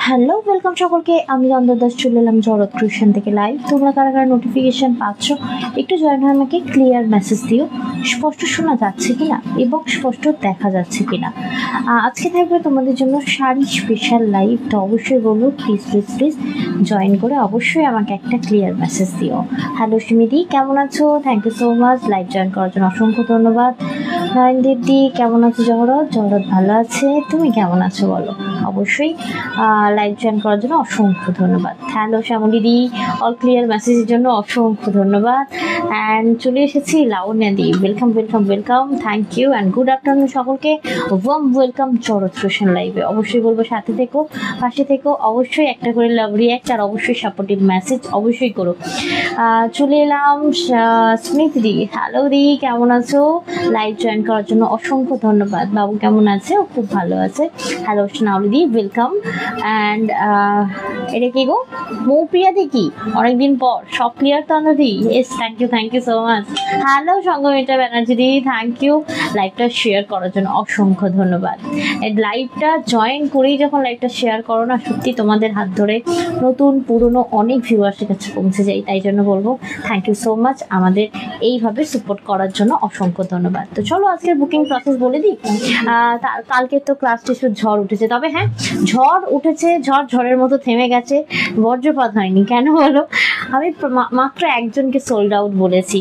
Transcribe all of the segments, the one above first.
Hello welcome সকলকে। আমি দ্বন্দ্ব দাস চলে এলাম জরৎ ক্রিয়েশন থেকে লাইভ। তোমরা কারা কারা নোটিফিকেশান পাচ্ছ একটু জয়েন হয়ে আমাকে ক্লিয়ার মেসেজ দিও, স্পষ্ট শোনা যাচ্ছে কিনা এবং স্পষ্ট দেখা যাচ্ছে কিনা। আজকে থাকবে তোমাদের জন্য শাড়ি স্পেশাল লাইভ, তো অবশ্যই বলবো প্লিজ প্লিজ প্লিজ জয়েন করে অবশ্যই আমাকে একটা ক্লিয়ার মেসেজ দিও। হ্যালো সুমিদি, কেমন আছো? Thank you so much live join করার জন্য, অসংখ্য ধন্যবাদ। নয়নদীদি কেমন আছো? জহরত ভালো আছে, তুমি কেমন আছো বলো? অবশ্যই লাইভ জয়েন করার জন্য অসংখ্য ধন্যবাদ। হ্যালো শ্যামলিদি, অল ক্লিয়ার মেসেজের জন্য অসংখ্য ধন্যবাদ। অ্যান্ড চলে এসেছি লাবণ্যাদি, welcome welcome welcome, thank you and good afternoon সকলকে, ওয়ার্ম ওয়েলকাম জরৎ ক্রিয়েশন লাইভে। অবশ্যই বলবো সাথে থেকো, পাশে থেকো, অবশ্যই একটা করে লাভ রিয়াক্ট আর অবশ্যই সাপোর্টিভ মেসেজ অবশ্যই করো। চলে এলাম স্মৃতিদি, হ্যালো দি কেমন আছো? লাইভ জয়েন করার জন্য অসংখ্য ধন্যবাদ। বাবু কেমন আছে? ও খুব ভালো আছে। Hello সোনাউলিদি, welcome. অ্যান্ড এটা কি গো মৌপ্রিয়া দেখি অনেকদিন পর, সব ক্লিয়ার তো আন্দাদি? Yes thank you so much. Hello সঙ্গমিতা ব্যানার্জি দি, থ্যাংক ইউ লাইভটা শেয়ার করার জন্য অসংখ্য ধন্যবাদ। লাইভটা জয়েন করেই যখন লাইভটা শেয়ার করো না, সত্যি তোমাদের হাত ধরে নতুন পুরনো অনেক ভিউয়ার্সের কাছে পৌঁছে যাই, তাই জন্য বলবো থ্যাংক ইউ সো মাচ আমাদের এইভাবে সাপোর্ট করার জন্য অসংখ্য ধন্যবাদ। তো চলো আজকের বুকিং প্রসেস বলে দিই। কালকে তো ক্লাস টেস্টের ঝড় উঠেছে, তবে হ্যাঁ ঝড় উঠেছে, ঝড়ের মতো থেমে গেছে, বজ্রপাত হয়নি। কেন বলো? আমি মাত্র একজনকে সোল্ড আউট বলেছি,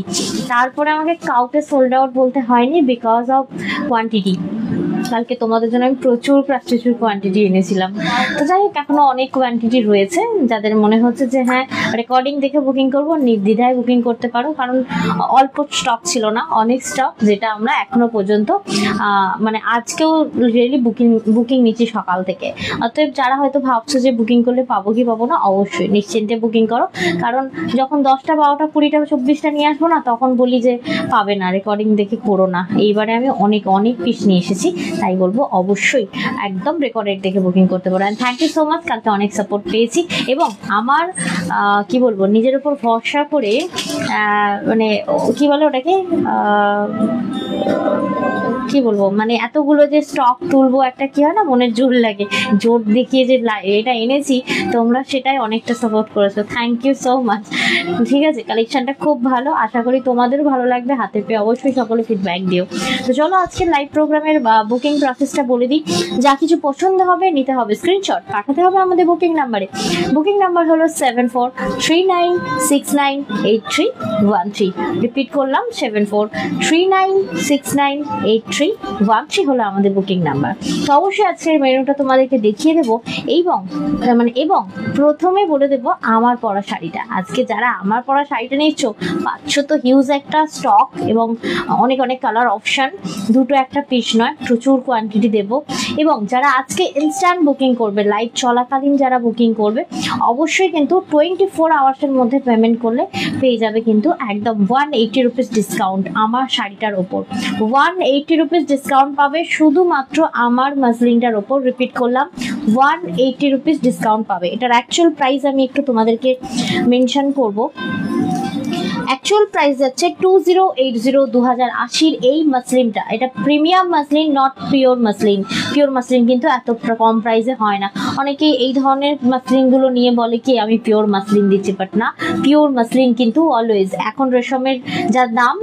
তারপরে আমাকে কাউকে সোল্ড আউট বলতে হয়নি বিকজ অফ কোয়ান্টিটি। কালকে তোমাদের জন্য আমি প্রচুর কোয়ান্টিটি এনেছিলাম। তো যাই হোক, এখনো অনেক কোয়ান্টিটি রয়েছে। যাদের মনে হচ্ছে যে হ্যাঁ রেকর্ডিং দেখে বুকিং করবো, নির্দ্বিধায় বুকিং করতে পারো, কারণ অল্প স্টক ছিল না, অনেক স্টক, যেটা আমরা এখনো পর্যন্ত মানে আজকেও রিয়েলি বুকিং নিচ্ছি সকাল থেকে। অতএব যারা হয়তো ভাবছো যে বুকিং করলে পাবো কি পাবো না, অবশ্যই নিশ্চিন্তে বুকিং করো, কারণ যখন 10টা 12টা 20টা 24টা নিয়ে আসবো না, তখন বলি যে পাবে না, রেকর্ডিং দেখে করো না। এইবারে আমি অনেক পিস নিয়ে এসেছি, তাই বলবো অবশ্যই একদম রেকর্ডেড দেখে বুকিং করতে পারো। And thank you so much, কালকে অনেক সাপোর্ট পেয়েছি এবং আমার কি বলবো নিজের উপর ভরসা করে মানে কি বলে ওটাকে কি বলবো, মানে এতগুলো যে স্টক তুলবো, একটা কি হয় না মনের জোর লাগে, জোর দেখিয়ে যে এটা এনেছি, তোমরা সেটাই অনেকটা সাপোর্ট করেছো, থ্যাংক ইউ সো মাচ। ঠিক আছে, কালেকশনটা খুব ভালো, আশা করি তোমাদেরও ভালো লাগবে। হাতে পেয়ে অবশ্যই সকলে ফিডব্যাক দিও। তো চলো আজকে লাইভ প্রোগ্রামের বুকিং প্রসেসটা বলে দিই। যা কিছু পছন্দ হবে নিতে হবে স্ক্রিনশট, পাঠাতে হবে আমাদের বুকিং নাম্বারে। বুকিং নাম্বার হলো 7439698313। রিপিট করলাম 7439698313 হলো আমাদের বুকিং নাম্বার। তো অবশ্যই আজকের মেনুটা তোমাদেরকে দেখিয়ে দেবো এবং প্রথমে বলে দেবো আমার পরা শাড়িটা। আজকে যারা আমার পরা শাড়িটা নিচ্ছ পাচ্ছ তো হিউজ একটা স্টক এবং অনেক কালার অপশান, দুটো একটা পিস নয়, প্রচুর কোয়ান্টিটি দেবো। এবং যারা আজকে ইনস্ট্যান্ট বুকিং করবে, লাইভ চলাকালীন যারা বুকিং করবে, অবশ্যই কিন্তু 24 আওয়ার্সের মধ্যে পেমেন্ট করলে পেয়ে যাবে কিন্তু একদম 180 রুপিস ডিসকাউন্ট আমার শাড়িটার ওপর। 180 রুপিস ডিসকাউন্ট পাবে শুধুমাত্র আমার মাসলিনটার ওপর। রিপিট করলাম 180 রুপিস ডিসকাউন্ট পাবে। এটার অ্যাকচুয়াল প্রাইস আমি একটু তোমাদেরকে মেনশন করবো। অ্যাকচুয়াল প্রাইস যাচ্ছে 2080, 2080 এই মাসলিনটা। এটা premium muslin, not pure muslin. Pure muslin কিন্তু এত কম প্রাইসে হয় না। অনেকেই এই ধরনের মাসলিনগুলো নিয়ে বলে কি আমি পিওর মাসলিন দিচ্ছি, বাট না, পিওর মাসলিন কিন্তু অলওয়েজ। এখন রেশমের যা দাম,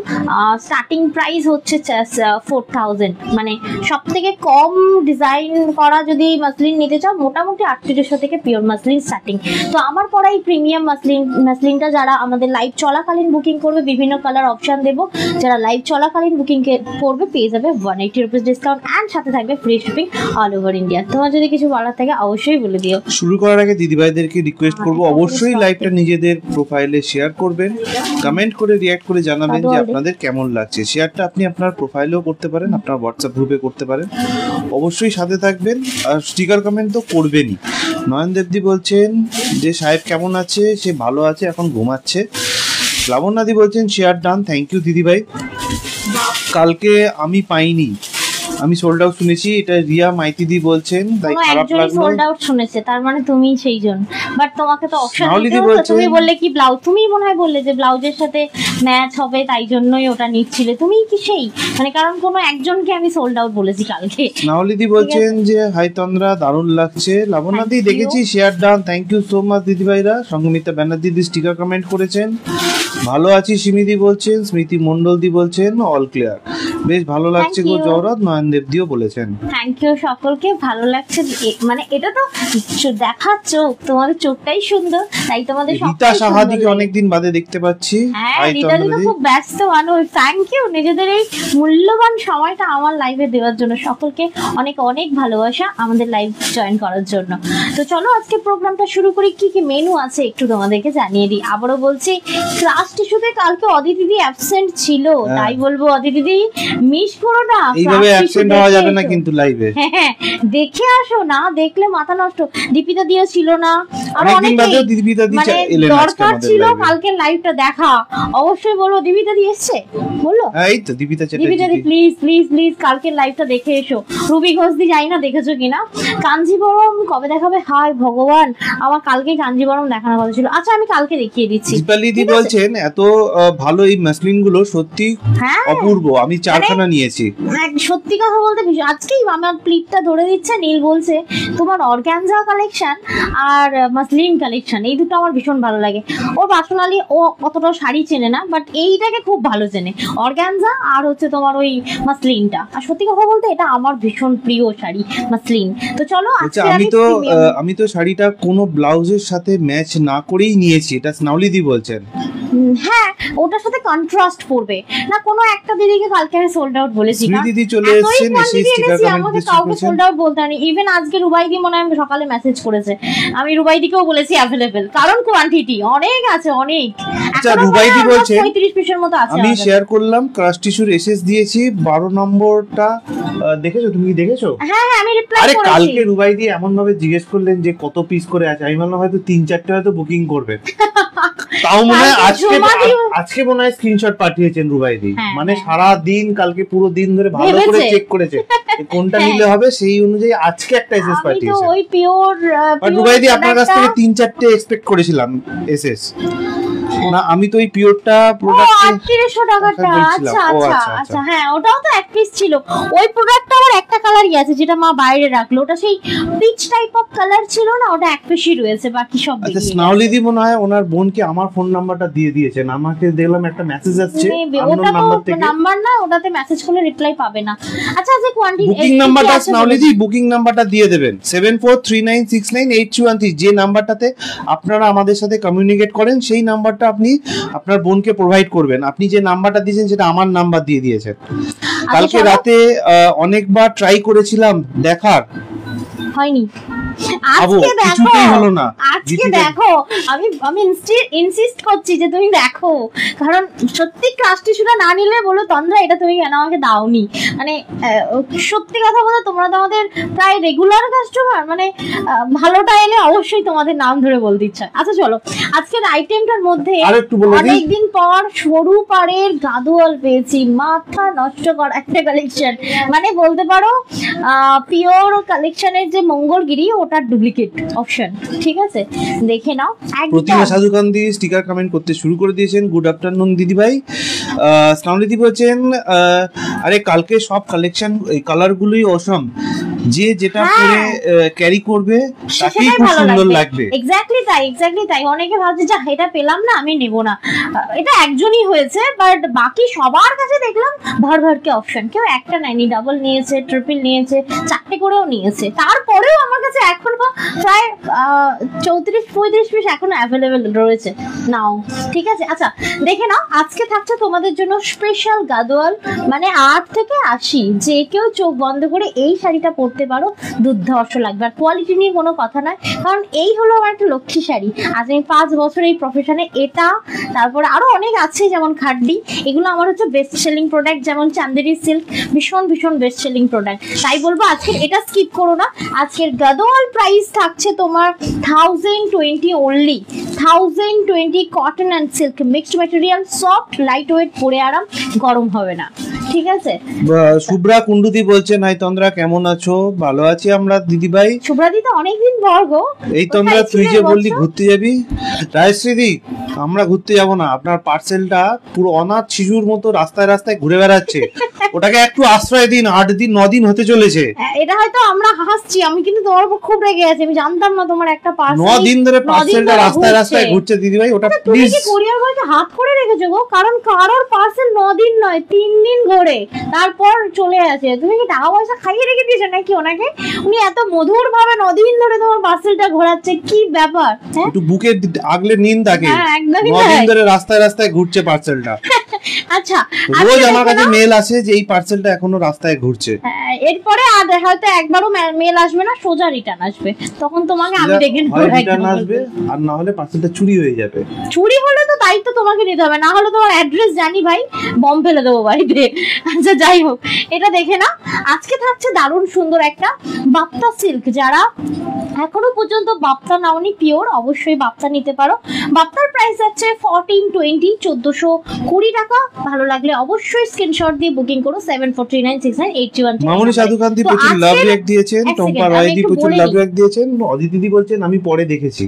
স্টার্টিং প্রাইস হচ্ছে 4000, মানে সব থেকে কম ডিজাইন করা যদি মাসলিন নিতে চাও মোটামুটি 3800 থেকে পিওর মাসলিন স্টার্টিং। তো আমার পরা এই প্রিমিয়াম মাসলিনটা যারা আমাদের লাইভ চলাকালীন বুকিং করবে, বিভিন্ন কালার অপশন দেবো, যারা লাইভ চলাকালীন বুকিং করবে পেয়ে যাবে 180 রুপিস ডিসকাউন্ট অ্যান্ড সাথে থাকবে free shipping all over India. তোমার যদি কিছু বলার থাকে অবশ্যই বলে দিও। শুরু করার আগে দিদিভাইদেরকে রিকোয়েস্ট করবো অবশ্যই লাইভটা নিজেদের প্রোফাইলে শেয়ার করবেন, কমেন্ট করে রিঅ্যাক্ট করে জানাবেন যে আপনাদের কেমন লাগছে। শেয়ারটা আপনি আপনার প্রোফাইলেও করতে পারেন, আপনার হোয়াটসঅ্যাপ গ্রুপে করতে পারেন, অবশ্যই সাথে থাকবেন। আর স্টিকার কমেন্ট তো করবেনই। নয়ন দেবদি বলছেন যে সাহেব কেমন আছে? সে ভালো আছে, এখন ঘুমাচ্ছে। লাবণ্যাদি বলছেন শেয়ার ডান, থ্যাংক ইউ দিদিভাই। কালকে আমি পাইনি, আমি সোল্ড আউট শুনেছি, এটা রিয়া মাইতিদি বলছেন, তাই খারাপ লাগলো। সোল্ড আউট শুনেছে, তার মানে তুমি সেই জন। বাট তোমাকে তো অপশন স্নাউলিদি দিতে, বলছেন- তুমি বললে কি ব্লাউজ, তুমি মনে হয় বললে যে ব্লাউজের সাথে ম্যাচ হবে তাই জন্যই ওটা নিচ্ছিলে, তুমি কি সেই মানে, কারণ কোনো একজনকে আমি সোল্ড আউট বলেছি কালকে। স্নাউলিদি বলছেন যে হাই তন্দ্রা, দারুণ লাগছে। লাবণ্যদি Thank you. দেখেছি share done, thank you so much দিদিভাইরা। সঙ্গমিতা ব্যানার্জি দি স্টিকার কমেন্ট করেছেন, ভালো আছি সিমিদি বলছেন। স্মৃতি মন্ডল দি বলছেন অল ক্লিয়ার, বেশ ভালো লাগছে গো you. জওরাত। নয়নদেব দিও বলেছেন থ্যাংক ইউ সকলকে, ভালো লাগছে। মানে এটা তো দেখার চোখ, তোমাদের চোখটাই সুন্দর, তাই তোমাদের রীতা সবটাই সাহাদিকে সুন্দর অনেকদিন বাদে দেখতে পাচ্ছি। হ্যাঁ, হাই রিতা দি তো তন্দ্রাদি। খুব ব্যস্ত মানুষ। থ্যাংক ইউ নিজেদের এই মূল্যবান সময়টা আমার লাইভে দেওয়ার জন্য। সকলকে অনেক অনেক ভালোবাসা আমাদের লাইভ জয়েন করার জন্য। তো চলো আজকে প্রোগ্রামটা শুরু করি। কি কি মেনু আছে একটু তোমাদেরকে জানিয়ে দিই। আবারও বলছি, ক্লাস টিস্যুতে কালকে অদিতি দি অ্যাবসেন্ট ছিল, তাই বলবো অদিতি দি মিস করো না। এইভাবে class অ্যাবসেন্ট tissue হওয়া দেখে যাবে না এসো। কিন্তু লাইভে। হ্যাঁ, দেখে আসো, না দেখলে মাথা নষ্ট। দীপিতা দিও ছিল না, আর অনেকদিন বাদেও অনেকেই দিদিবিতা দি মানে এলেন আজকে দরকার আমাদের ছিল লাইভে। কালকে লাইভটা দেখা। অবশ্যই বলবো, দীপিতা দি এসছে বললো, এই তো দীপিতা দীপিতা দি চ্যাটার্জি। প্লিজ প্লিজ প্লিজ কালকের লাইভটা দেখে এসো। রুবি ঘোষ দি জানি না দেখেছো কিনা। কাঞ্জিবরম কবে দেখাবে? হায় ভগবান, আমার কালকে কাঞ্জিবরম দেখানোর কথা ছিল। আচ্ছা আমি কালকে দেখিয়ে দিচ্ছি। দীপালি দি ঠিক আছে? বলছেন এত ভালো এই মাসলিন গুলো সত্যি হ্যাঁ, অপূর্ব, আমি 4খানা নিয়েছি। সত্যি কথা বলতে আজকেই আমার প্লিটটা ধরে দিচ্ছে। নীল বলছে তোমার অর্গানজা কালেকশন আর মাসলিন কালেকশন এই দুটো আমার ভীষণ ভালো লাগে। ওর পার্সোনালি ও অতটা শাড়ি চেনে না, বাট এইটাকে খুব ভালো চেনে, অর্গানজা আর হচ্ছে তোমার ওই মাসলিনটা। আর সত্যি কথা বলতে এটা আমার ভীষণ প্রিয় শাড়ি মাসলিন। তো চলো আচ্ছা, আজকে আমি তো শাড়িটা কোনো ব্লাউজের সাথে ম্যাচ না করেই নিয়েছি, এটা স্নাউলি দি বলছেন। হ্যাঁ, ওটার সাথে কন্ট্রাস্ট পড়বে না। কোনো একটা দিদিকে কালকে আমি সোল্ড আউট বলেছি, স্মৃতি দি চলে এতই এসেছেন, এসে quantity স্টিকার এনেছি, কমেন্ট আমাকে দিতে কাউকে করেছেন। সোল্ড আউট বলতে হয়নি। ইভেন আজকে রুবাইদি মনে হয় সকালে মেসেজ করেছে, আমি রুবাইদিকেও বলেছি অ্যাভেলেবেল, কারণ কোয়ান্টিটি অনেক আছে, অনেক। আচ্ছা, রুবাইদি বলছেন 35 পিসের মতো আছে আমি আমাদের। শেয়ার করলাম ক্রাশ টিস্যুর এসএস দিয়েছি 12 নম্বরটা। দেখেছো? তুমি কি দেখেছো? হ্যাঁ হ্যাঁ, আমি রিপ্লাই আরে করেছি। কালকে রুবাইদি এমন ভাবে জিজ্ঞেস করলেন যে কত পিস করে আছে, আমি ভাবলাম হয়তো 3-4টে হয়তো বুকিং করবে। তাও মনে হয় আজকে মনে হয় স্ক্রিনশট পাঠিয়েছেন রুবাইদি। হ্যাঁ, মানে হ্যাঁ। সারা দিন কালকে পুরো দিন ধরে ভালো করে ভেবেছে। চেক করেছে যে কোনটা নিলে হবে, সেই অনুযায়ী আজকে একটা এসএস আমি তো পাঠিয়েছে। ওই পিওর বাট রুবাইদি আপনার কাছ থেকে 3-4টে এক্সপেক্ট করেছিলাম এসএস। না, আমি তো ওই পিওরটা প্রোডাক্ট 3800 টাকাটা। আচ্ছা ও, আচ্ছা আচ্ছা, আচ্ছা, হ্যাঁ ওটাও তো এক পিস ছিল। ওই প্রোডাক্টটা আমার একটা কালারই আছে, যেটা মা বাইরে রাখলো, ওটা সেই পিচ টাইপ অফ কালার ছিল না, ওটা এক পিসই রয়েছে, বাকি সব আচ্ছা, বেরিয়ে গেছে। স্নাউলিদি মনে হয় ওনার বোনকে আমার ফোন নাম্বারটা দিয়ে দিয়েছেন। আমাকে দেখলাম একটা মেসেজ আসছে Maybe, আননোন ওটা নাম্বার তো থেকে। নাম্বার না, ওটাতে মেসেজ করলে রিপ্লাই পাবে না। আচ্ছা যে কোয়ান্টিটি বুকিং নাম্বারটা স্নাউলিদি বুকিং নাম্বারটা দিয়ে দেবেন 7439698213, যে নাম্বারটাতে আপনারা আমাদের সাথে কমিউনিকেট করেন, সেই নাম্বারটা আপনি আপনার বোনকে প্রোভাইড করবেন। আপনি যে নাম্বারটা দিয়েছেন সেটা আমার নাম্বার দিয়ে দিয়েছেন। কালকে চলো। রাতে অনেকবার ট্রাই করেছিলাম দেখার, হয়নি। আবু, আজকে দেখো, কিছুতেই হলো না। আজকে জিতে দেখো, আমি ইনসিস্ট করছি যে তুমি দেখো, কারণ সত্যি ক্লাস টিস্যুটা না নিলে বলো তন্দ্রা এটা তুমি কেন আমাকে দাওনি। মানে সত্যি কথা বলতে তোমরা তো আমাদের প্রায় রেগুলার কাস্টমার, মানে ভালোটা এলে অবশ্যই তোমাদের নাম ধরে বলতে ইচ্ছা। আচ্ছা চলো, আজকের আইটেমটার মধ্যে আরো একটু বলে দিই। অনেকদিন পর সরু পাড়ের গাদোয়াল পেয়েছি, মাথা নষ্ট করা একটা কালেকশন। মানে বলতে পারো পিওর কালেকশনের যে মঙ্গলগিরি ওটার ডুপ্লিকেট অপশন। ঠিক আছে, দেখে নাও। প্রতিমা সাধুকান্দি স্টিকার কমেন্ট করতে শুরু করে দিয়েছেন। গুড আফটারনুন দিদি ভাই। স্নাউলিদি বলছেন আরে কালকে সব কালেকশন এই কালারগুলোই অসম, যে যেটা পরে ক্যারি করবে তাকেই খুব সুন্দর লাগবে। এক্স্যাক্টলি তাই। অনেকে ভাবছে যে এটা পেলাম না আমি নেব না, এটা একজনই হয়েছে, বাট বাকি সবার কাছে দেখলাম ভরভরকে অপশন। কেউ একটা নেয়নি, ডাবল নিয়েছে, ট্রিপল নিয়েছে, 4টে করেও নিয়েছে। তারপরেও আমার কাছে এখনো প্রায় 34-35 পিস এখনো অ্যাভেলেবেল রয়েছে। নাও, ঠিক আছে। আচ্ছা দেখে নাও, আজকে থাকছে তোমাদের জন্য স্পেশাল গাদোয়াল, মানে 8 থেকে 80, যে কেউ চোখ বন্ধ করে এই শাড়িটা পরতে পারো, দুর্ধর্ষ লাগবে। আর কোয়ালিটি নিয়ে কোনো কথা নয়, কারণ এই হলো আমার একটা লক্ষ্মী শাড়ি। আজ আমি 5 বছর এই প্রফেশনে, এটা তারপরে আরো অনেক আছে যেমন খাড্ডি, এগুলো আমার হচ্ছে বেস্ট সেলিং প্রোডাক্ট। যেমন চান্দেরি সিল্ক ভীষণ বেস্ট সেলিং প্রোডাক্ট। তাই বলবো আজকে এটা স্কিপ করো না। আজকের গাদোয়াল প্রাইস থাকছে তোমার 1020 only. 1020 cotton and silk mixed material, soft light weight, পরে আরাম, গরম হবে না। ঠিক আছে। শুভ্রা কুন্ডুদি বলছেন, হাই তন্দ্রা কেমন আছো? ভালো আছি আমরা দিদি ভাই। শুভ্রাদি তো অনেকদিন পর গো। এই তন্দ্রা তুই যে বললি ঘুরতে যাবি, রাজশ্রী আমরা ঘুরতে যাব না, আপনার পার্সেলটা পুরো অনাথ শিশুর মতো রাস্তায় রাস্তায় ঘুরে বেড়াচ্ছে, ওটাকে একটু আশ্রয় দিন, 8 দিন 9 দিন হতে চলেছে। এটা হয়তো আমরা হাসছি, আমি কিন্তু তোমার উপর খুব রেগে আছি, আমি জানতাম না তোমার একটা পার্সেল 9 দিন ধরে পার্সেলটা রাস্তায় রাস্তায় ঘুরছে দিদি ভাই, ওটা প্লিজ। তুমি কি কুরিয়ার বয়কে হাত করে রেখেছো গো? কারণ কারোর পার্সেল 9 দিন নয় 3 দিন ঘোরে তারপর চলে আসে। তুমি কি টাকা পয়সা খাইয়ে রেখে দিয়েছো নাকি ওনাকে? উনি এত মধুর ভাবে 9 দিন ধরে তোমার পার্সেলটা ঘোরাচ্ছে, কি ব্যাপার? একটু বুকে আগলে নিন তাকে। হ্যাঁ একদমই 9 দিন ধরে রাস্তায় রাস্তায় ঘুরছে পার্সেলটা। আচ্ছা, রোজ আমার কাছে মেল আসে যে এই পার্সেলটা এখনো রাস্তায় ঘুরছে। এরপরে আর হয়তো একবারও মেল আসবে না, সোজা রিটার্ন আসবে, তখন তোমাকে আমি দেখে রিটার্ন আসবে, আর না হলে পার্সেলটা চুরি হয়ে যাবে। চুরি হলে তো দায়িত্ব তোমাকে নিতে হবে, না হলে তোমার অ্যাড্রেস জানি ভাই, বম ফেলে দেবো বাড়িতে। আচ্ছা যাই হোক, এটা দেখে না, আজকে থাকছে দারুণ সুন্দর একটা বাপ্তা সিল্ক। যারা এখনো পর্যন্ত বাপ্তা নাওনি পিওর, অবশ্যই বাপ্তা নিতে পারো। বাপ্তার প্রাইস যাচ্ছে 1420, 1420 টাকা। ভালো লাগলে অবশ্যই স্ক্রিনশট দিয়ে বুকিং করো 74396981। মামনি সাধুকান্তি প্রচুর লাভ রিঅ্যাক্ট দিয়েছেন, টম্পা রায়দি প্রচুর লাভ রিঅ্যাক্ট দিয়েছেন, অদিতি দিদি বলছেন আমি পরে দেখেছি।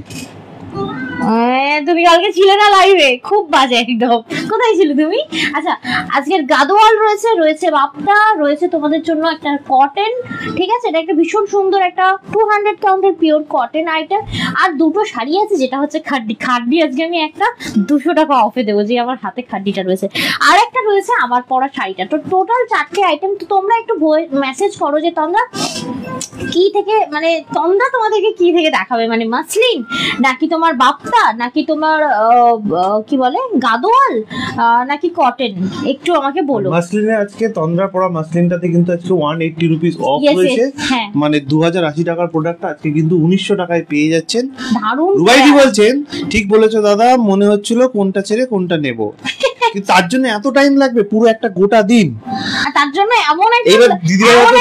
তুমি কালকে ছিলে না লাইভে, খুব বাজে একদম, কোথায় ছিলে তুমি? আচ্ছা, আজকের গাদোয়াল রয়েছে বাপ্তা রয়েছে তোমাদের জন্য একটা কটন, ঠিক আছে, এটা একটা ভীষণ সুন্দর একটা 200 কাউন্টের পিওর কটন আইটেম। আর দুটো শাড়ি আছে, যেটা হচ্ছে খাড্ডি আজকে আমি একটা 200 টাকা অফে দেবো, যে আমার হাতে খাড্ডিটা রয়েছে, আর একটা রয়েছে আমার পরা শাড়িটা। তো টোটাল 4টে আইটেম। তো তোমরা একটু মেসেজ করো যে তোমরা কি থেকে, মানে তোমরা তোমাদেরকে কি থেকে দেখাবে, মানে মাসলিন নাকি তোমার বাপ্তা নাকি তোমার কি বলে গাদোয়াল নাকি কটন, একটু আমাকে বলো। মাসলিনে আজকে তন্দ্রা পড়া মাসলিনটাতে কিন্তু আজকে 180 রুপিস অফ রয়েছে, মানে 2080 টাকার প্রোডাক্টটা আজকে কিন্তু 1900 টাকায় পেয়ে যাচ্ছেন। দারুণ। রুবাইদি বলছেন ঠিক বলেছো দাদা, মনে হচ্ছিল কোনটা ছেড়ে কোনটা নেব, কিন্তু তার জন্য এত টাইম লাগবে পুরো একটা গোটা দিন, তার জন্য এমন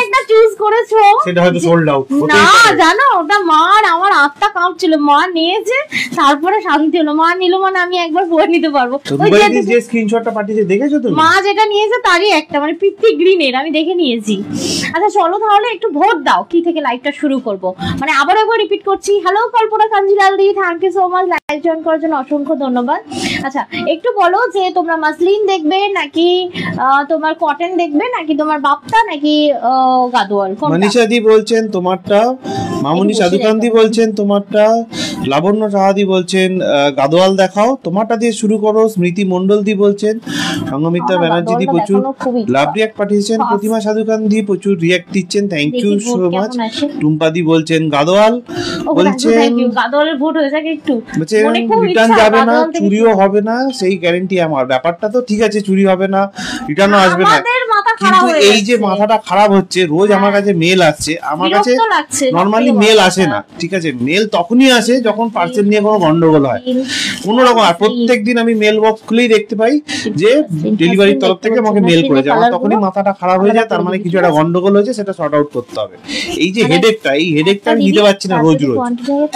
একটা চুজ করেছো, সেটা হয়তো সোল্ড আউট। না জানো, ওটা মার আমার আত্মা কাঁপছিল, মা নিয়েছে তারপরে শান্তি হলো, মা নিল মানে আমি একবার পরে নিতে পারবো। রুবাইদি যে স্ক্রিনশটটা পাঠিয়েছে দেখেছো তুমি? মা যেটা নিয়েছে তারই একটা, মানে পিত্তি গ্রিনের, আমি দেখে নিয়েছি। আচ্ছা চলো তাহলে একটু ভোট দাও কি থেকে লাইভটা শুরু করব। মানে আবার একবার রিপিট করছি, hello Kalpana Kanjilal di, thank you so much live join করার জন্য, অসংখ্য ধন্যবাদ। আচ্ছা একটু বলো যে তোমরা মাসলিন দেখবে নাকি তোমার কটন দেখবে নাকি তোমার বাপ্তা নাকি গাদোয়াল? মনীষা দি বলছেন তোমারটা, মামনি সাধুকান্তি বলছেন তোমারটা, লাবণ্য সাহাদি বলছেন গাদোয়াল দেখাও, তোমারটা দিয়ে শুরু করো। স্মৃতি মন্ডল দি বলছেন, সঙ্গমিত্রা ব্যানার্জি দি প্রচুর লাভ রিঅ্যাক্ট পাঠিয়েছেন, প্রতিমা সাধুকান্তি প্রচুর রিঅ্যাক্ট দিচ্ছেন, thank you so much. Tumpa di বলছেন গাদোয়াল, বলছেন গাদোয়ালের ভোট হয়ে যাক একটু, রিটার্ন যাবে না, চুরিও হবে না, সেই গ্যারান্টি আমার। ব্যাপারটা তো ঠিক আছে, চুরি হবে না, রিটার্নও আসবে না, কিন্তু এই যে মাথাটা খারাপ হচ্ছে, রোজ আমার কাছে মেল আসছে, আমার কাছে নরমালি মেল আসে না, ঠিক আছে, মেল তখনই আসে যখন পার্সেল নিয়ে কোনো গন্ডগোল হয় কোনো রকম। আর প্রত্যেকদিন আমি মেল বক্স খুলেই দেখতে পাই যে ডেলিভারির তরফ থেকে আমাকে মেল করেছে, আমার তখনই মাথাটা খারাপ হয়ে যায়, তার মানে কিছু একটা গন্ডগোল হয়েছে, সেটা সর্ট আউট করতে হবে। এই যে হেডেকটা, এই হেডেকটা আমি নিতে পারছি না রোজ রোজ,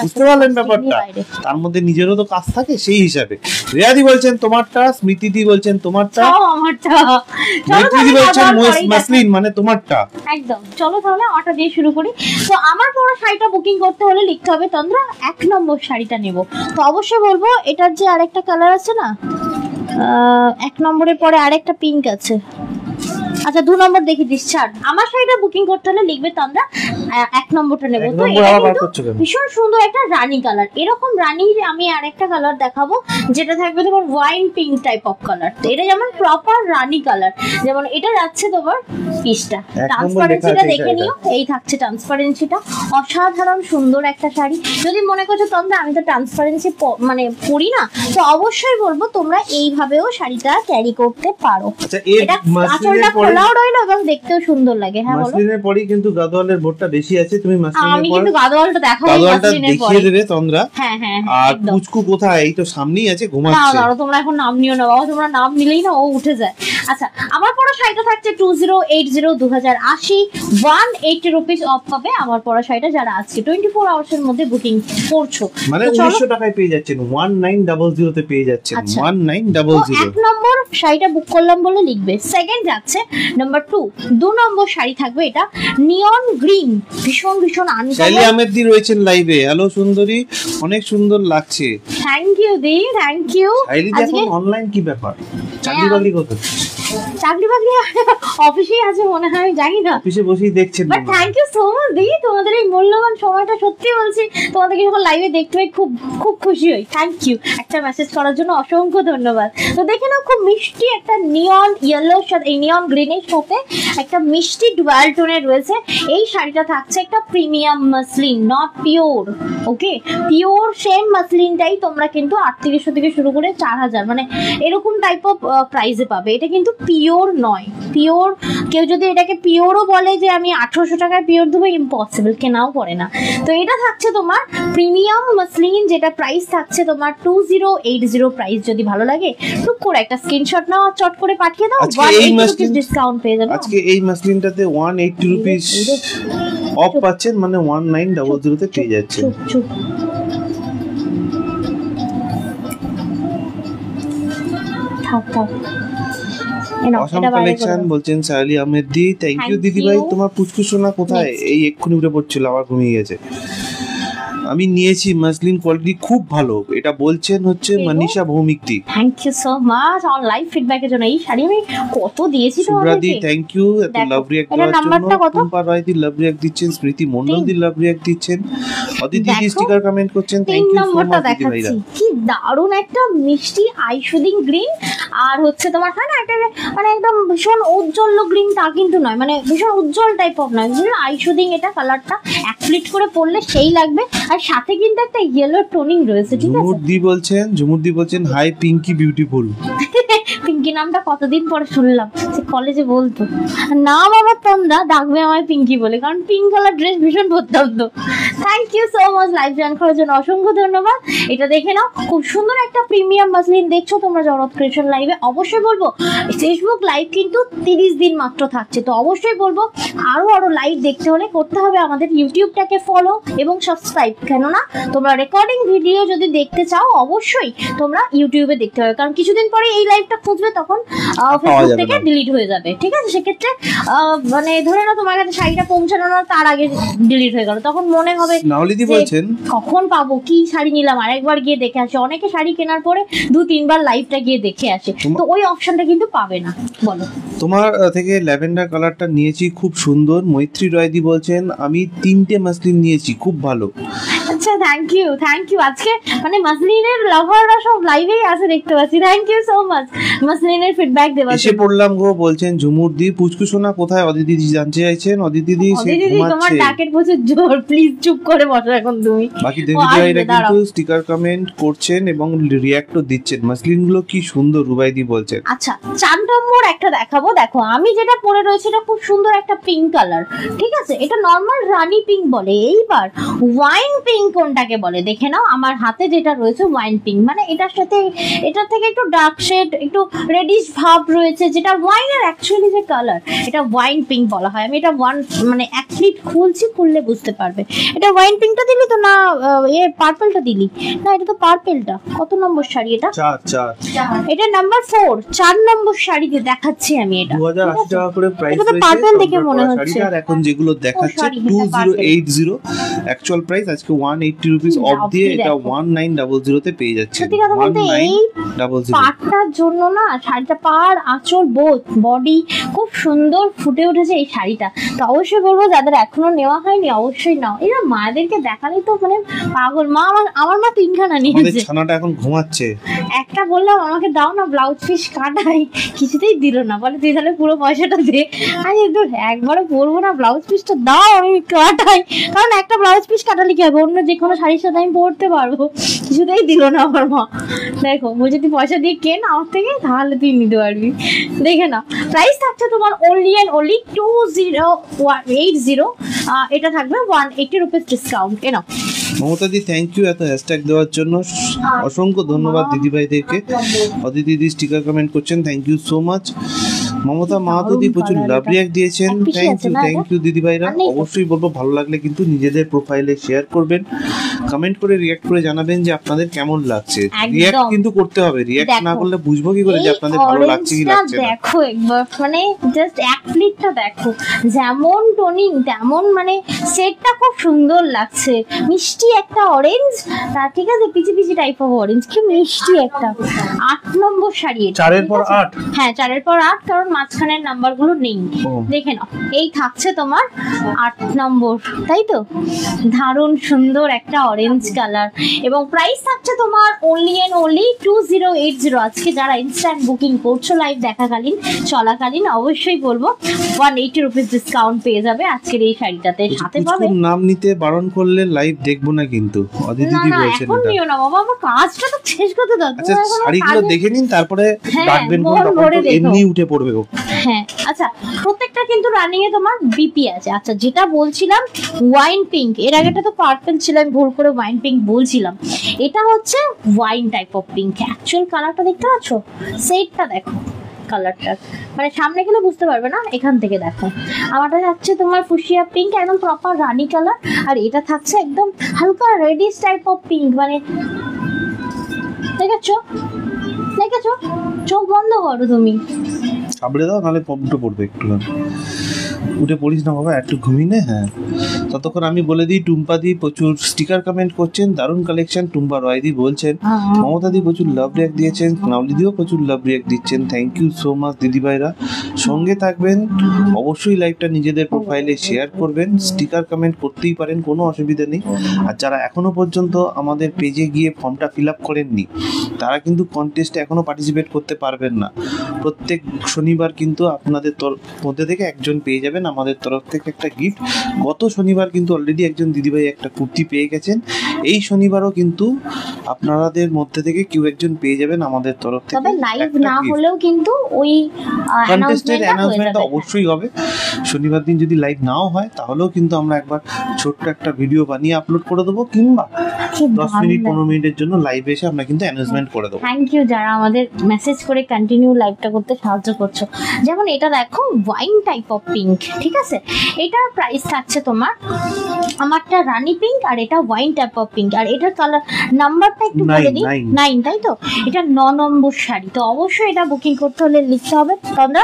বুঝতে পারলেন ব্যাপারটা? তার মধ্যে নিজেরও তো কাজ থাকে, সেই হিসাবে। রেয়াদি বলছেন তোমারটা, স্মৃতি দি বলছেন তোমারটা, মৈত্রী বলছেন মাসলিন মানে তোমারটা। একদম, চলো তাহলে অর্ডার দিয়ে শুরু করি। তো আমার পরা শাড়িটা বুকিং করতে হলে লিখতে হবে তন্দ্রা 1 নম্বর শাড়িটা নেব। তো অবশ্যই বলবো এটার যে আরেকটা কালার আছে না, 1 নম্বরের পরে আরেকটা পিঙ্ক আছে, আচ্ছা 2 নম্বর দেখি ডিসচার্জ। আমার শাড়িটা বুকিং করতে হলে লিখবে তোমরা 1 নম্বরটা নেব। তো এটা ভীষণ সুন্দর একটা রানী কালার, এরকম রানীর আমি আরেকটা কালার দেখাবো যেটা থাকবে তোমার wine pink type of colour. তো এটা যেমন প্রপার রানী কালার, যেমন এটা যাচ্ছে তোমার পিসটা, ট্রান্সপারেন্সিটা দেখে নিও, এই থাকছে ট্রান্সপারেন্সিটা, অসাধারণ সুন্দর একটা শাড়ি। যদি মনে করছো তোমরা আমি তো ট্রান্সপারেন্সি মানে পরি না, তো অবশ্যই বলবো তোমরা এইভাবেও শাড়িটা ক্যারি করতে পারো। এটা আঁচলটা খোলাও রইলো এবং দেখতেও সুন্দর লাগে। হ্যাঁ বলো। মাসলিনের পরেই কিন্তু গাদোয়ালের ভোটটা বেশি বেশি আছে, তুমি আমি মাসলিনের পর কিন্তু গাদোয়ালটা দেখাবো গাদোয়ালটা মাসলিনের পরে। দেখিয়ে দেবে তন্দ্রা। হ্যাঁ হ্যাঁ আর একদম। পুচকু কোথায়? এই তো সামনেই আছে, না ঘুমাচ্ছে। না তোমরা এখন নাম নিও না বাবা, তোমরা নাম নিলেই না ও উঠে যায়। আচ্ছা আমার পড়া শাড়িটা থাকছে 2080 2080 180 রুপিস অফ পাবে আমার পড়া শাড়িটা, যারা আজকে 24 আওয়ার্স এর মধ্যে বুকিং করছো। মানে তো চলো। 1900 টাকায় পেয়ে যাচ্ছেন, 1900 তে পেয়ে যাচ্ছেন, আচ্ছা। 1900। এক নম্বর শাড়িটা বুক করলাম বলে লিখবে। সেকেন্ড যাচ্ছে নাম্বার 2, 2 নম্বর শাড়ি থাকবে এটা নিয়ন গ্রিন, ভীষণ ভীষণ শাইলি আনকমন। আহমেদ দি রয়েছেন লাইভে। হ্যালো সুন্দরী, অনেক সুন্দর লাগছে। থ্যাংক ইউ দি, থ্যাংক ইউ। শাইলি আজকে এখন অনলাইন কি ব্যাপার? চাকরি বাকরি কোথায়? চাকরি বাকরি অফিসেই আছে মনে হয়, আমি জানি না। অফিসে বসেই দেখছেন। But thank you so much দি, তোমাদের এই মূল্যবান সময়টা সত্যি বলছি তোমাদেরকে যখন লাইভে দেখতে পাই খুব খুব খুশি হই। থ্যাংক ইউ একটা মেসেজ করার জন্য, অসংখ্য ধন্যবাদ। তো দেখে নাও খুব মিষ্টি একটা নিয়ন ইয়েলোর সাথে, এই নিয়ন গ্রিনের সাথে একটা মিষ্টি ডুয়াল টোনের রয়েছে। এই শাড়িটা থাকছে একটা premium muslin, not pure. Okay, pure same মাসলিনটাই তোমরা কিন্তু 3800 থেকে শুরু করে 4000 মানে এরকম টাইপ অফ প্রাইসে পাবে। এটা কিন্তু পিওর নয়। পিওর কেউ যদি এটাকে পিওরও বলে যে আমি 1800 টাকায় পিওর দেবো, ইম্পসিবল, কেনাও পড়ে না। তো এটা থাকছে তোমার প্রিমিয়াম মাসলিন, যেটা প্রাইস থাকছে তোমার 2080 প্রাইস। যদি ভালো লাগে টুক করে একটা স্ক্রিনশট নাও, চট করে পাঠিয়ে দাও, আজকে এই 180 মাসলিন ডিসকাউন্ট পেয়ে যাবে। আজকে এই মাসলিনটাতে 180 রুপিস অফ পাচ্ছেন, মানে 1900 তে পেয়ে যাচ্ছেন। চুপ চুপ থাক থাক। অসম কালেকশন বলছেন শাইলি আহমেদ দি। থ্যাংক ইউ Thank দিদি ভাই। you. তোমার পুচকু সোনা কোথায়? Next. এই এক্ষুনি উঠে পড়ছিল, আবার ঘুমিয়ে গেছে। আমি নিয়েছি, মাসলিন কোয়ালিটি খুব ভালো, এটা বলছেন হচ্ছে মনীষা ভৌমিক দি। থ্যাংক ইউ সো মাচ আমার লাইভ ফিডব্যাকের জন্য। এই শাড়ি আমি কত দিয়েছি সুব্রা দি, তোমাদেরকে। থ্যাংক ইউ এত দেখো, লাভ রিঅ্যাক্ট এটার দেওয়ার জন্য। নাম্বারটা কত? টুম্পা রয় দি লাভ রিঅ্যাক্ট দিচ্ছেন, স্মৃতি মণ্ডল দি লাভ রিঅ্যাক্ট দিচ্ছেন, অদিতি দি দেখো, স্টিকার কমেন্ট করছেন। 3 থ্যাংক ইউ সো নম্বরটা মাচ দিদি ভাইরা। দেখাচ্ছি, কি দারুণ একটা মিষ্টি আইশুদিং গ্রিন। আর হচ্ছে তোমার হয় না একটা মানে একদম ভীষণ উজ্জ্বল গ্রিন, তা কিন্তু নয়, মানে ভীষণ উজ্জ্বল টাইপ অফ নয়, বুঝলে আইশুদিং। এটা কালারটা এক প্লিট করে পরলে সেই লাগবে। আর সাথে কিন্তু একটা ইয়েলো টোনিং রয়েছে, ঠিক আছে। ঝুমুর দি বলছেন হাই পিঙ্কি বিউটিফুল। পিঙ্কি নামটা কতদিন পরে শুনলাম, সে কলেজে বলতো নাম আমার তন্দ্রা, ডাকবে আমায় পিঙ্কি বলে, কারণ পিঙ্ক কালার ড্রেস ভীষণ পরতাম তো। Thank you so much live join করার জন্য, অসংখ্য ধন্যবাদ। এটা দেখে নাও, খুব সুন্দর একটা প্রিমিয়াম মাসলিন দেখছো তোমরা জরৎ ক্রিয়েশন লাইভে। অবশ্যই বলবো ফেসবুক লাইভ কিন্তু 30 দিন মাত্র থাকছে, তো অবশ্যই বলবো আরো আরো লাইভ দেখতে হলে করতে হবে আমাদের ইউটিউবটাকে ফলো এবং সাবস্ক্রাইব। কেননা তোমরা রেকর্ডিং ভিডিও যদি দেখতে চাও অবশ্যই তোমরা ইউটিউবে দেখতে হবে, কারণ কিছুদিন পরে এই লাইভটা খুঁজবে তখন ফেসবুক যাবে থেকে না। ডিলিট হয়ে যাবে, ঠিক আছে। সেক্ষেত্রে মানে ধরে নাও তোমার কাছে শাড়িটা পৌঁছানো না, তার আগে ডিলিট হয়ে গেল, তখন মনে হবে নাওলিদি যে বলছেন কখন পাবো, কি শাড়ি নিলাম, আরেকবার গিয়ে দেখে আসে। অনেকে শাড়ি কেনার পরে 2-3 বার লাইভটা গিয়ে দেখে আসে, তো ওই অপশনটা কিন্তু পাবে না। বলো। তোমার থেকে ল্যাভেন্ডার কালারটা নিয়েছি, খুব সুন্দর। মৈত্রী রয়দি বলছেন আমি 3টে মাসলিন নিয়েছি, খুব ভালো। আচ্ছা থ্যাংক ইউ আজকে মানে মাসলিনের লাভাররা সব লাইভেই আছে দেখতে পাচ্ছি। থ্যাংক ইউ সো মাচ মাসলিনের ফিডব্যাক দেওয়ার এসে জন্য। পড়লাম গো, বলছেন ঝুমুর দি। পুচকু সোনা কোথায়? অদিতি দি জানতে চাইছেন। অদিতি দি সে দিদি তোমার ঘুমাচ্ছে। ডাকের প্রচুর জোর, প্লিজ চুপ করে বসো এখন তুমি। বাকি ও দিদি আসবে, ভাইরা দাঁড়াও। কিন্তু স্টিকার কমেন্ট করছেন এবং রিঅ্যাক্টও দিচ্ছেন। মাসলিন গুলো কি সুন্দর, রুবাইদি বলছেন। আচ্ছা 4 নম্বর একটা দেখাবো। দেখো আমি যেটা পরে রয়েছে এটা খুব সুন্দর একটা পিঙ্ক কালার, ঠিক আছে। এটা নর্মাল রানী পিঙ্ক বলে, এইবার ওয়াইন পিঙ্ক কোনটাকে বলে দেখে নাও। আমার হাতে যেটা রয়েছে ওয়াইন পিঙ্ক, মানে এটার সাথে এটার থেকে একটু ডার্ক শেড, একটু রেডিশ ভাব রয়েছে, যেটা ওয়াইনের অ্যাকচুয়ালি যে কালার, এটা ওয়াইন পিঙ্ক বলা হয়। আমি এটা মানে এক প্লিট খুলছি, খুললে বুঝতে পারবে। এটা ওয়াইন পিঙ্কটা দিলি তো না পার্পলটা দিলি না? এটা তো পার্পলটা। কত নম্বর শাড়ি এটা? 4 এটা নাম্বার 4, 4 নম্বর শাড়িতে দেখাচ্ছি আমি এটা। 2080 টাকা করে প্রাইস এটা তো রয়েছে purple দেখে তন্দ্রার মনে পরা হচ্ছে। শাড়িটা। আর এখন যেগুলো দেখাচ্ছে sorry, এটা 2080 অ্যাকচুয়াল প্রাইস আজকে 180 রুপিস অফ দিয়ে এটা 1900 তে পেয়ে যাচ্ছে। সত্যি কথা বলতে এই 1900। পাটটার জন্য না শাড়িটা, পাড় আঁচল বোথ বডি খুব সুন্দর ফুটে উঠেছে এই শাড়িটা। তো অবশ্যই বলবো যাদের এখনো নেওয়া হয়নি অবশ্যই নাও। এরা মায়েদেরকে দেখালে তো মানে পাগল। মা আমার মা 3খানা আমাদের নিয়েছে। ছানাটা এখন ঘুমাচ্ছে। একটা বললাম আমাকে দাও না ব্লাউজ পিস কাটাই, কিছুতেই দিল না, বলে তুই তাহলে পুরো পয়সাটা দে। আমি দূর একবারে বলবো না, ব্লাউজ পিসটা দাও আমি কাটাই, কারণ একটা ব্লাউজ পিস কাটালে কি হবে, অন্য যে কোনো শাড়ির সাথে আমি পরতে পারবো। কিছুতেই দিল না আমার মা। দেখো বলছে তুই পয়সা দিয়ে কেন আমার থেকে, তাহলে তুই নিতে পারবি। দেখে না প্রাইস থাকছে তোমার only and only 2080 এটা থাকবে 180 রুপিস ডিসকাউন্ট। এ নাও মমতা দি, থ্যাংক ইউ এত হ্যাশট্যাগ দেওয়ার জন্য, অসংখ্য ধন্যবাদ দিদিভাইদেরকে। অদিতি দি স্টিকার কমেন্ট করছেন, thank you so much. Mamata Mahato দি প্রচুর লাভ রিয়াক্ট দিয়েছেন, থ্যাংক ইউ দিদিভাইরা। অবশ্যই বলবো ভালো লাগলে কিন্তু নিজেদের প্রোফাইলে শেয়ার করবেন, কমেন্ট করে রিয়াক্ট করে জানাবেন যে আপনাদের কেমন লাগছে। রিয়াক্ট কিন্তু করতে হবে, রিয়াক্ট না করলে বুঝবো কি করে যে আপনাদের ভালো লাগছে কি লাগছে না। দেখো একবার মানে জাস্ট এক প্লেটটা দেখো, যেমন টোনিং তেমন মানে সেটটা খুব সুন্দর লাগছে। মিষ্টি একটা অরেঞ্জ, তা ঠিক আছে peachy peachy type of orange, কি মিষ্টি একটা। 8 নম্বর শাড়ি, 4 এর পর 8। হ্যাঁ 4 এর পর 8, কারণ মাঝখানের নাম্বারগুলো নেই। দেখে নাও, এই থাকছে তোমার 8 নম্বর, তাই তো? দারুণ সুন্দর একটা অরেঞ্জ কালার, এবং প্রাইস থাকছে তোমার অনলি এন্ড অনলি 2080। আজকে যারা ইনস্ট্যান্ট বুকিং করছো লাইভ দেখাকালীন চলাকালীন, অবশ্যই বলবো 180 রুপিস ডিসকাউন্ট পেয়ে যাবে আজকের এই শাড়িটাতে। সাথে পাবে, নাম নিতে বারণ করলে লাইভ দেখবো না কিন্তু। অদিতি দি বলছেন এখন নিও না বাবা, আমার কাজটা তো শেষ করতে দাও। আচ্ছা শাড়িগুলো দেখে নিন, তারপরে ডাকবেন কোন তখন এমনি উঠে পড়বে। হ্যাঁ আচ্ছা, প্রত্যেকটা কিন্তু রানিং এ তোমার বিপি আছে। আচ্ছা যেটা বলছিলাম ওয়াইন পিঙ্ক, এর আগেটা তো পার্পল ছিল, আমি ভুল করে ওয়াইন পিঙ্ক বলছিলাম। এটা হচ্ছে wine type of pink. Actual কালারটা দেখতে পাচ্ছ, সেটটা দেখো কালারটা, মানে সামনে গেলে বুঝতে পারবে না, এখান থেকে দেখো। আমারটা থাকছে তোমার ফুশিয়া পিঙ্ক, একদম প্রপার রানী কালার, আর এটা থাকছে একদম হালকা রেডিশ টাইপ অফ পিঙ্ক। মানে দেখেছো দেখেছো, চোখ বন্ধ করো তুমি, সাবড়ে দাও নাহলে পমটো পড়বে। একটু উঠে পড়িস না বাবা, একটু ঘুমিয়ে নে। হ্যাঁ ততক্ষণ আমি বলে দিই, টুম্পা দি প্রচুর স্টিকার কমেন্ট করছেন, দারুণ কালেকশন। টুম্পা রয় দি বলছেন, মমতা দি প্রচুর লাভ রিয়াক্ট দিয়েছেন, নাওলি দিও প্রচুর লাভ রিয়াক্ট দিচ্ছেন। থ্যাংক ইউ সো মাচ দিদিভাইরা। সঙ্গে থাকবেন, অবশ্যই লাইভটা নিজেদের প্রোফাইলে শেয়ার করবেন, স্টিকার কমেন্ট করতেই পারেন, কোনো অসুবিধা নেই। আর যারা এখনো পর্যন্ত আমাদের পেজে গিয়ে ফর্মটা ফিল আপ করেননি, তারা কিন্তু কন্টেস্টে এখনো পার্টিসিপেট করতে পারবেন না। প্রত্যেক শনিবার কিন্তু আপনাদের মধ্যে থেকে একজন পেয়ে যাবেন আমাদের তরফ থেকে একটা গিফট। গত শনিবার কিন্তু অলরেডি একজন দিদিভাই একটা কুর্তি পেয়ে গেছেন, এই শনিবারও কিন্তু আপনাদের মধ্যে থেকে কেউ একজন পেয়ে যাবেন আমাদের তরফ থেকে। তবে লাইভ না হলেও কিন্তু ওই কন্টেস্টের অ্যানাউন্সমেন্টটা অবশ্যই হবে। শনিবার দিন যদি লাইভ নাও হয় তাহলেও কিন্তু আমরা একবার ছোট্ট একটা ভিডিও বানিয়ে আপলোড করে দেবো, কিংবা 10 মিনিট 15 মিনিটের জন্য লাইভ এসে আমরা কিন্তু অ্যানাউন্সমেন্ট করে দেবো। থ্যাংক ইউ যারা আমাদের মেসেজ করে কন্টিনিউ লাইভটা করতে সাহায্য করছো। যেমন এটা দেখো ওয়াইন টাইপ অফ পিঙ্ক, ঠিক আছে? এটার প্রাইস থাকছে তোমার, আমারটা রানী পিঙ্ক আর এটা ওয়াইন টাইপ অফ পিঙ্ক, আর এটার কালার নাম্বারটা একটু বলে দিই, 9, তাই তো? এটা 9 নম্বর শাড়ি, তো অবশ্যই এটা বুকিং করতে হলে লিখতে হবে তোমরা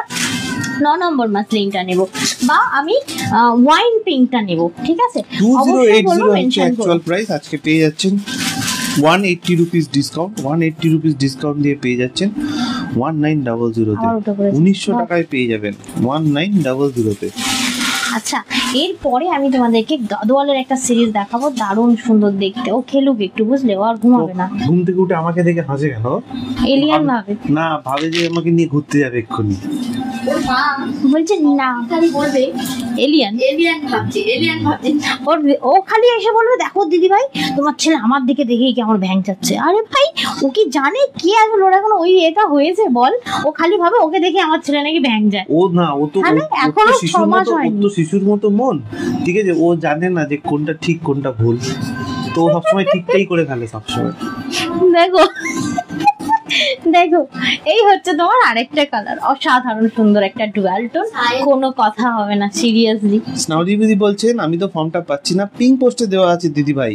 9 নম্বর মাসলিনটা নেব, বা আমি ওয়াইন পিঙ্কটা নেব, ঠিক আছে? 2080 হচ্ছে অ্যাকচুয়াল প্রাইস। আজকে পেয়ে যাচ্ছেন 180 রুপিস ডিসকাউন্ট, 180 রুপিস ডিসকাউন্ট দিয়ে পেয়ে যাচ্ছেন 1900 তে, 1900 টাকায় পেয়ে যাবেন 1900 তে। আচ্ছা এরপরে আমি তোমাদেরকে গাদোয়ালের একটা সিরিজ দেখাবো, দারুণ সুন্দর দেখতে। ও খেলুক একটু, বুঝলে? ও আর ঘুমাবে না। ঘুম থেকে উঠে আমাকে দেখে হাসে কেন? এলিয়ান ভাবে না, ভাবে যে আমাকে নিয়ে ঘুরতে যাবে এক্ষুনি। বলছে না, খালি বলবে এলিয়ান এলিয়ান ভাবছি, এলিয়ান ভাবছি। ও খালি এসে বলবে, দেখো দিদি ভাই তোমার ছেলে আমার দিকে দেখেই কেমন ভ্যাং যাচ্ছে। আরে ভাই ও কি জানে কি আসলে ওর এখন ওই এটা হয়েছে বল? ও খালি ভাবে ওকে দেখে আমার ছেলে নাকি ভ্যাং যায়। ও না, ও তো এখনো শিশুর মতো মন, ঠিক আছে? ও জানে না যে কোনটা ঠিক কোনটা ভুল, তো সবসময় ঠিকটাই করে ফেলে সবসময়। দেখো দেখো এই হচ্ছে তোমার আরেকটা কালার, অসাধারণ সুন্দর একটা ডুয়াল টোন, কোনো কথা হবে না সিরিয়াসলি। স্নাউলি দিদি বলছেন, আমি তো ফর্মটা পাচ্ছি না। পিঙ্ক পোস্টে দেওয়া আছে দিদি ভাই,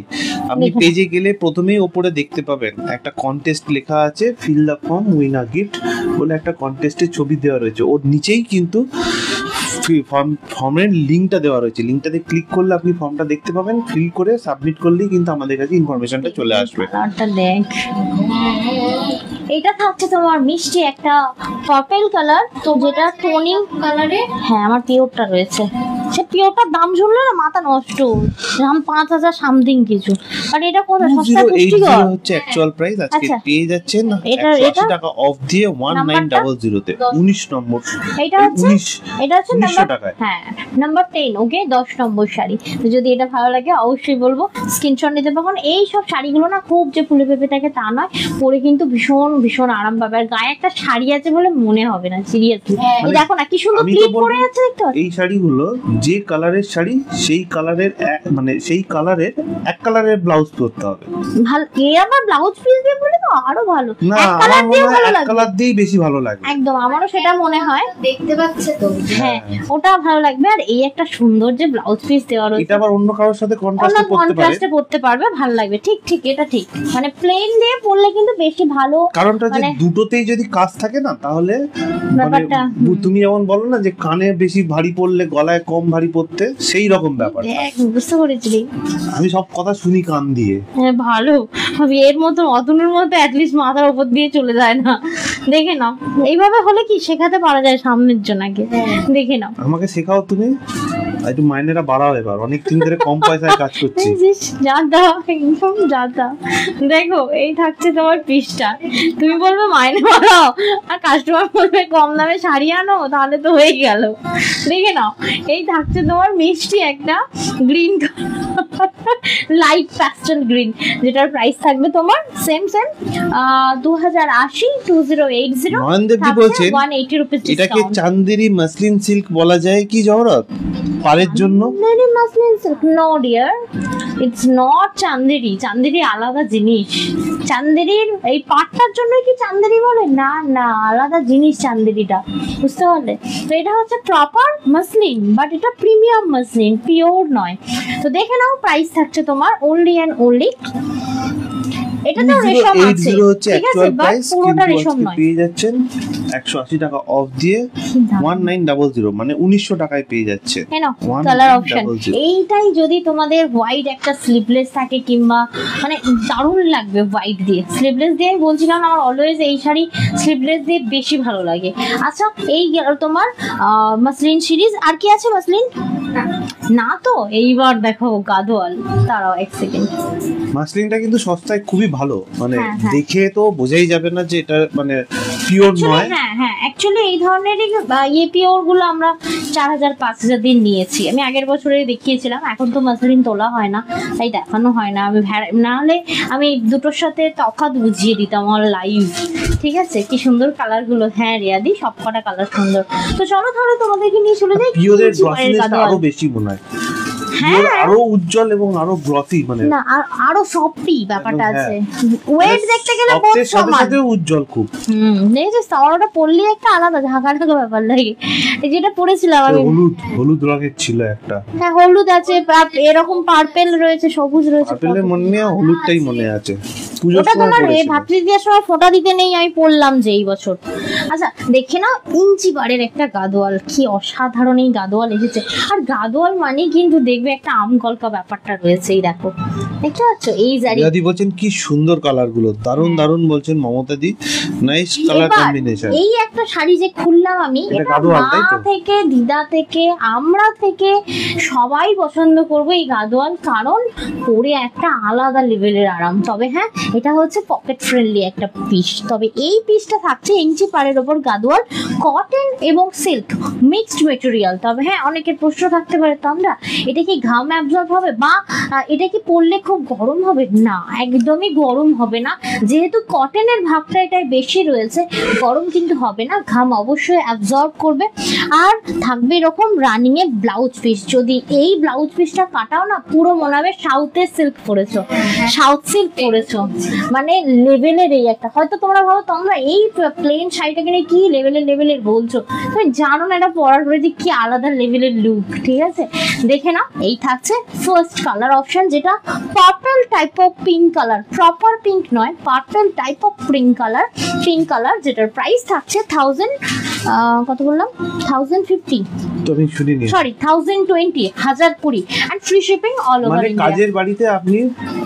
আপনি পেজে গেলে প্রথমেই ওপরে দেখতে পাবেন একটা কন্টেস্ট লেখা আছে, fill the form win a gift বলে একটা কন্টেস্টের ছবি দেওয়া রয়েছে। ওর নিচেই কিন্তু ফর্মের লিঙ্কটা দেওয়া রয়েছে, লিঙ্কটাতে ক্লিক করলে আপনি ফর্মটা দেখতে পাবেন, ফিল করে সাবমিট করলেই কিন্তু আমাদের কাছে ইনফরমেশনটা চলে আসবে। দেখ এটা থাকছে তোমার মিষ্টি একটা পার্পল কালার, তো যেটা টোনিং কালারে, হ্যাঁ আমার পিওরটা রয়েছে। সে পিওরটার দাম শুনলে না মাথা নষ্ট, দাম 5000 সামথিং কিছু। আর এটা কত সস্তা, পুষ্টিকর হচ্ছে অ্যাকচুয়াল প্রাইস। আজকে পেয়ে যাচ্ছেন 180 টাকা অফ দিয়ে 1900 তে, 19 নম্বর। এটা হচ্ছে 1900 টাকায়, হ্যাঁ নাম্বার 10। ওকে 10 নম্বর শাড়ি। তো যদি এটা ভালো লাগে অবশ্যই বলবো স্ক্রিনশট নিতে পারবেন। এই সব শাড়িগুলো না খুব যে ফুলে ফেপে থাকে তা নয়, পরে কিন্তু ভীষণ ভীষণ আরাম পাবে। আর গায়ে একটা শাড়ি আছে বলে মনে হবে না, সিরিয়াসলি। এই দেখো না কি সুন্দর ক্লিপ পরে আছে, দেখতে পাচ্ছ? এই শাড়িগুলো যে কালারের শাড়ি সেই কালারের মানে সেই কালারের এক কালারের ব্লাউজ পরতে হবে। ভালো, এ আবার ব্লাউজ পিস দিয়ে বলে তো আরো ভালো, না এক কালার দিয়ে ভালো এক লাগে, কালার দিয়েই বেশি ভালো লাগে। একদম আমারও সেটা মনে হয়, দেখতে পাচ্ছে তো। হ্যাঁ ওটা ভালো লাগবে। আর এই একটা সুন্দর যে ব্লাউজ পিস দেওয়া রয়েছে, এটা আবার অন্য কারোর সাথে অন্য কন্ট্রাস্টে পরতে পারে, কন্ট্রাস্টে পরতে পারবে, ভালো লাগবে। ঠিক ঠিক, এটা ঠিক, মানে প্লেন দিয়ে পরলে কিন্তু বেশি ভালো। কারণটা যে মানে- দুটোতেই যদি কাজ থাকে না তাহলে মানে ব্যাপারটা, তুমি যেমন বলো না যে কানে বেশি ভারী পড়লে গলায় কম ভারী পড়তে, সেই রকম ব্যাপার। বুঝতে পেরেছি। আমি সব কথা শুনি কান দিয়ে। হ্যাঁ ভালো, এর মতো অতনুর মতো অ্যাটলিস্ট মাথার উপর দিয়ে চলে যায় না। দেখে নাও, এইভাবে হলে কি শেখাতে পারা যায় সামনের জনাকে। দেখে নাও, আমাকে শেখাও তুমি, একটু মাইনেটা বাড়াও, এবার অনেক দিন ধরে কম পয়সায় কাজ করছি। জাদা একদম জাদা। দেখো এই থাকছে তোমার পিসটা, তুমি বলবে মাইনে বাড়াও আর কাস্টমার বলবে কম দামে শাড়ি আনো, তাহলে তো হয়ে গেল। দেখে নাও, এই থাকছে তোমার মিষ্টি একটা গ্রিন লাইট প্যাস্টেল গ্রিন, যেটার প্রাইস থাকবে তোমার সেম 2080 2080 নয়নদেবজি বলছেন 180 রুপিস এটাকে চান্দেরি মাসলিন সিল্ক বলা যায় কি জহরত পাড়ের জন্য? Chanderi muslin silk, no dear, it's not Chanderi. Chanderi আলাদা জিনিস। চান্দেরির এই পাটটার জন্য কি চান্দেরি বলে? না না, আলাদা জিনিস চান্দেরিটা, বুঝতে পারলে? তো এটা হচ্ছে প্রপার মাসলিন, বাট এটা প্রিমিয়াম মাসলিন, পিওর নয়। তো দেখে নাও, প্রাইস থাকছে তোমার অনলি অ্যান্ড অনলি, এটাতে রেশম আছে, 2080 হচ্ছে ঠিক আছে, অ্যাকচুয়াল বাট প্রাইস, পুরোটা কিন্তু রেশম আজকে নয়। পেয়ে যাচ্ছেন 180 টাকা অফ দিয়ে 1900, মানে 1900 টাকায় পেয়ে যাচ্ছে। কেন 1900 কালার অপশন এইটাই যদি তোমাদের হোয়াইট একটা স্লিভলেস থাকে, কিংবা মানে দারুণ লাগবে হোয়াইট দিয়ে। স্লিভলেস দিয়ে আমি বলছিলাম, আমার অলওয়েজ এই শাড়ি স্লিভলেস দিয়ে বেশি ভালো লাগে। আচ্ছা, এই গেল তোমার মাসলিন সিরিজ। আর কি আছে মাসলিন? না তো, এইবার দেখো গাদোয়াল। দাঁড়াও এক সেকেন্ড, মাসলিনটা কিন্তু সস্তায় খুবই ভালো, মানে হ্যাঁ, হ্যাঁ। দেখে তো বোঝাই যাবে না যে এটা মানে পিওর নয়। হ্যাঁ হ্যাঁ, অ্যাকচুয়ালি এই ধরনেরই পিওর গুলো আমরা 4000 5000 দিন নিয়েছি। আমি আগের বছরে দেখিয়েছিলাম, এখন তো মাসলিন তোলা হয় না, তাই দেখানো হয় না। আমি নাহলে আমি দুটোর সাথে তফাৎ বুঝিয়ে দিতাম আমার লাইভ। ঠিক আছে, কি সুন্দর কালার গুলো। হ্যাঁ রিয়াদি, সব কটা কালার সুন্দর। তো চলো তাহলে তোমাদেরকে নিয়ে চলে যাই পিওরের গ্লসিনেসটা আরো বেশি মনে হয়, পিওর আরো উজ্জ্বল এবং আরো গ্লসি, মানে না আরো সফটি ব্যাপারটা আছে। ওয়েট দেখতে গেলে বোধ সবচেয়ে সাথে সমান। সাথে উজ্জ্বল খুব। দেখেছিস তো, আমার ওটা পরলে একটা আলাদা ঝাঁকা ঝাঁকা ব্যাপার লাগে। এই যেটা পরেছিলাম আমি, হলুদ হলুদ রঙের ছিল একটা। হ্যাঁ হলুদ আছে, এরকম পার্পেল রয়েছে, সবুজ রয়েছে। পার্পেলের মনে নেই, হলুদটাই মনে আছে। পুজোর ওটা সময় তোমার পরেছিল। ভাতৃ দেওয়ার সময় ফোঁটা দিতে নেই, আমি পড়লাম যে এই বছর। আচ্ছা দেখে নাও, ইঞ্চি বারের একটা গাদোয়াল, কি অসাধারণ এই গাদোয়াল এসেছে। আর গাদোয়াল মানে কিন্তু দেখবে একটা আম কলকা ব্যাপারটা রয়েছে। এই দেখো, দেখতে পাচ্ছ এই জারি। দাদি বলছেন কি সুন্দর কালার গুলো, দারুন দারুন বলছেন মমতা দি, নাইস কালার এবার কম্বিনেশন। এই একটা শাড়ি যে খুললাম আমি, এটা এটা গাদোয়াল, তাই মা তো? থেকে দিদা থেকে আমরা থেকে সবাই পছন্দ করবো এই গাদোয়াল, কারণ পরে একটা আলাদা লেভেলের আরাম। তবে হ্যাঁ, এটা হচ্ছে পকেট ফ্রেন্ডলি একটা পিস। তবে এই পিসটা থাকছে ইঞ্চি পাড়ের ওপর গাদোয়াল, কটন এবং সিল্ক মিক্সড মেটেরিয়াল। তবে হ্যাঁ, অনেকের প্রশ্ন থাকতে পারে, তো আমরা এটা কি ঘাম অ্যাবজর্ব হবে, বা এটা কি পরলে খুব গরম হবে? না, একদমই গরম হবে না, যেহেতু কটনের ভাগটা এটাই বেশি রয়েছে, গরম কিন্তু হবে না। ঘাম অবশ্যই অ্যাবজর্ব করবে। আর থাকবে এরকম রানিং এ ব্লাউজ পিস। যদি এই ব্লাউজ পিসটা কাটাও না, পুরো মনে হবে সাউথের সিল্ক পরেছো, সাউথ সিল্ক পরেছো, মানে লেভেলের। এই একটা হয়তো তোমরা ভাবো তোমরা এই প্লেন শাড়িটাকে নিয়ে কি লেভেলের বলছো, তুমি জানো না এটা পরার পরে যে কি আলাদা লেভেলের লুক। ঠিক আছে, দেখে না, এই থাকছে ফার্স্ট কালার অপশন, যেটা purple type of pink colour, proper pink নয়, purple type of pink colour, যেটার প্রাইস থাকছে 1000 কত বললাম 1050, তো আমি শুনিনি। Sorry 1020, 1020, and free shipping all over মানে ইন্ডিয়া। কাজের বাড়িতে আপনি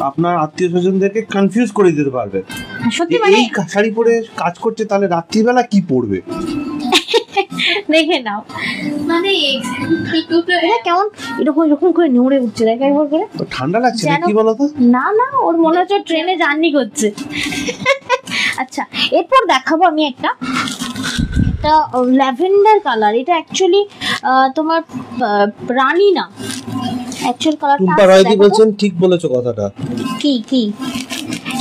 আপনার আত্মীয় স্বজনদেরকে কনফিউজ করে দিতে পারবেন, সত্যি যে মানে এই শাড়ি পরে কাজ করছে, তাহলে রাত্রিবেলা কি পরবে। দেখে নাও, মানে এটা কেমন এরকম এরকম করে নড়ে উঠছে, দেখ একবার করে। তো ঠান্ডা লাগছে না যেন- কি বলতো? না না, ওর মনে হচ্ছে ট্রেনে জার্নি করছে। আচ্ছা, এরপর দেখাবো আমি একটা ল্যাভেন্ডার কালার। এটা অ্যাকচুয়ালি তোমার রানী না, অ্যাকচুয়াল কালারটা টুম্পা রয়দি বলছেন ঠিক বলেছো কথাটা। কি কি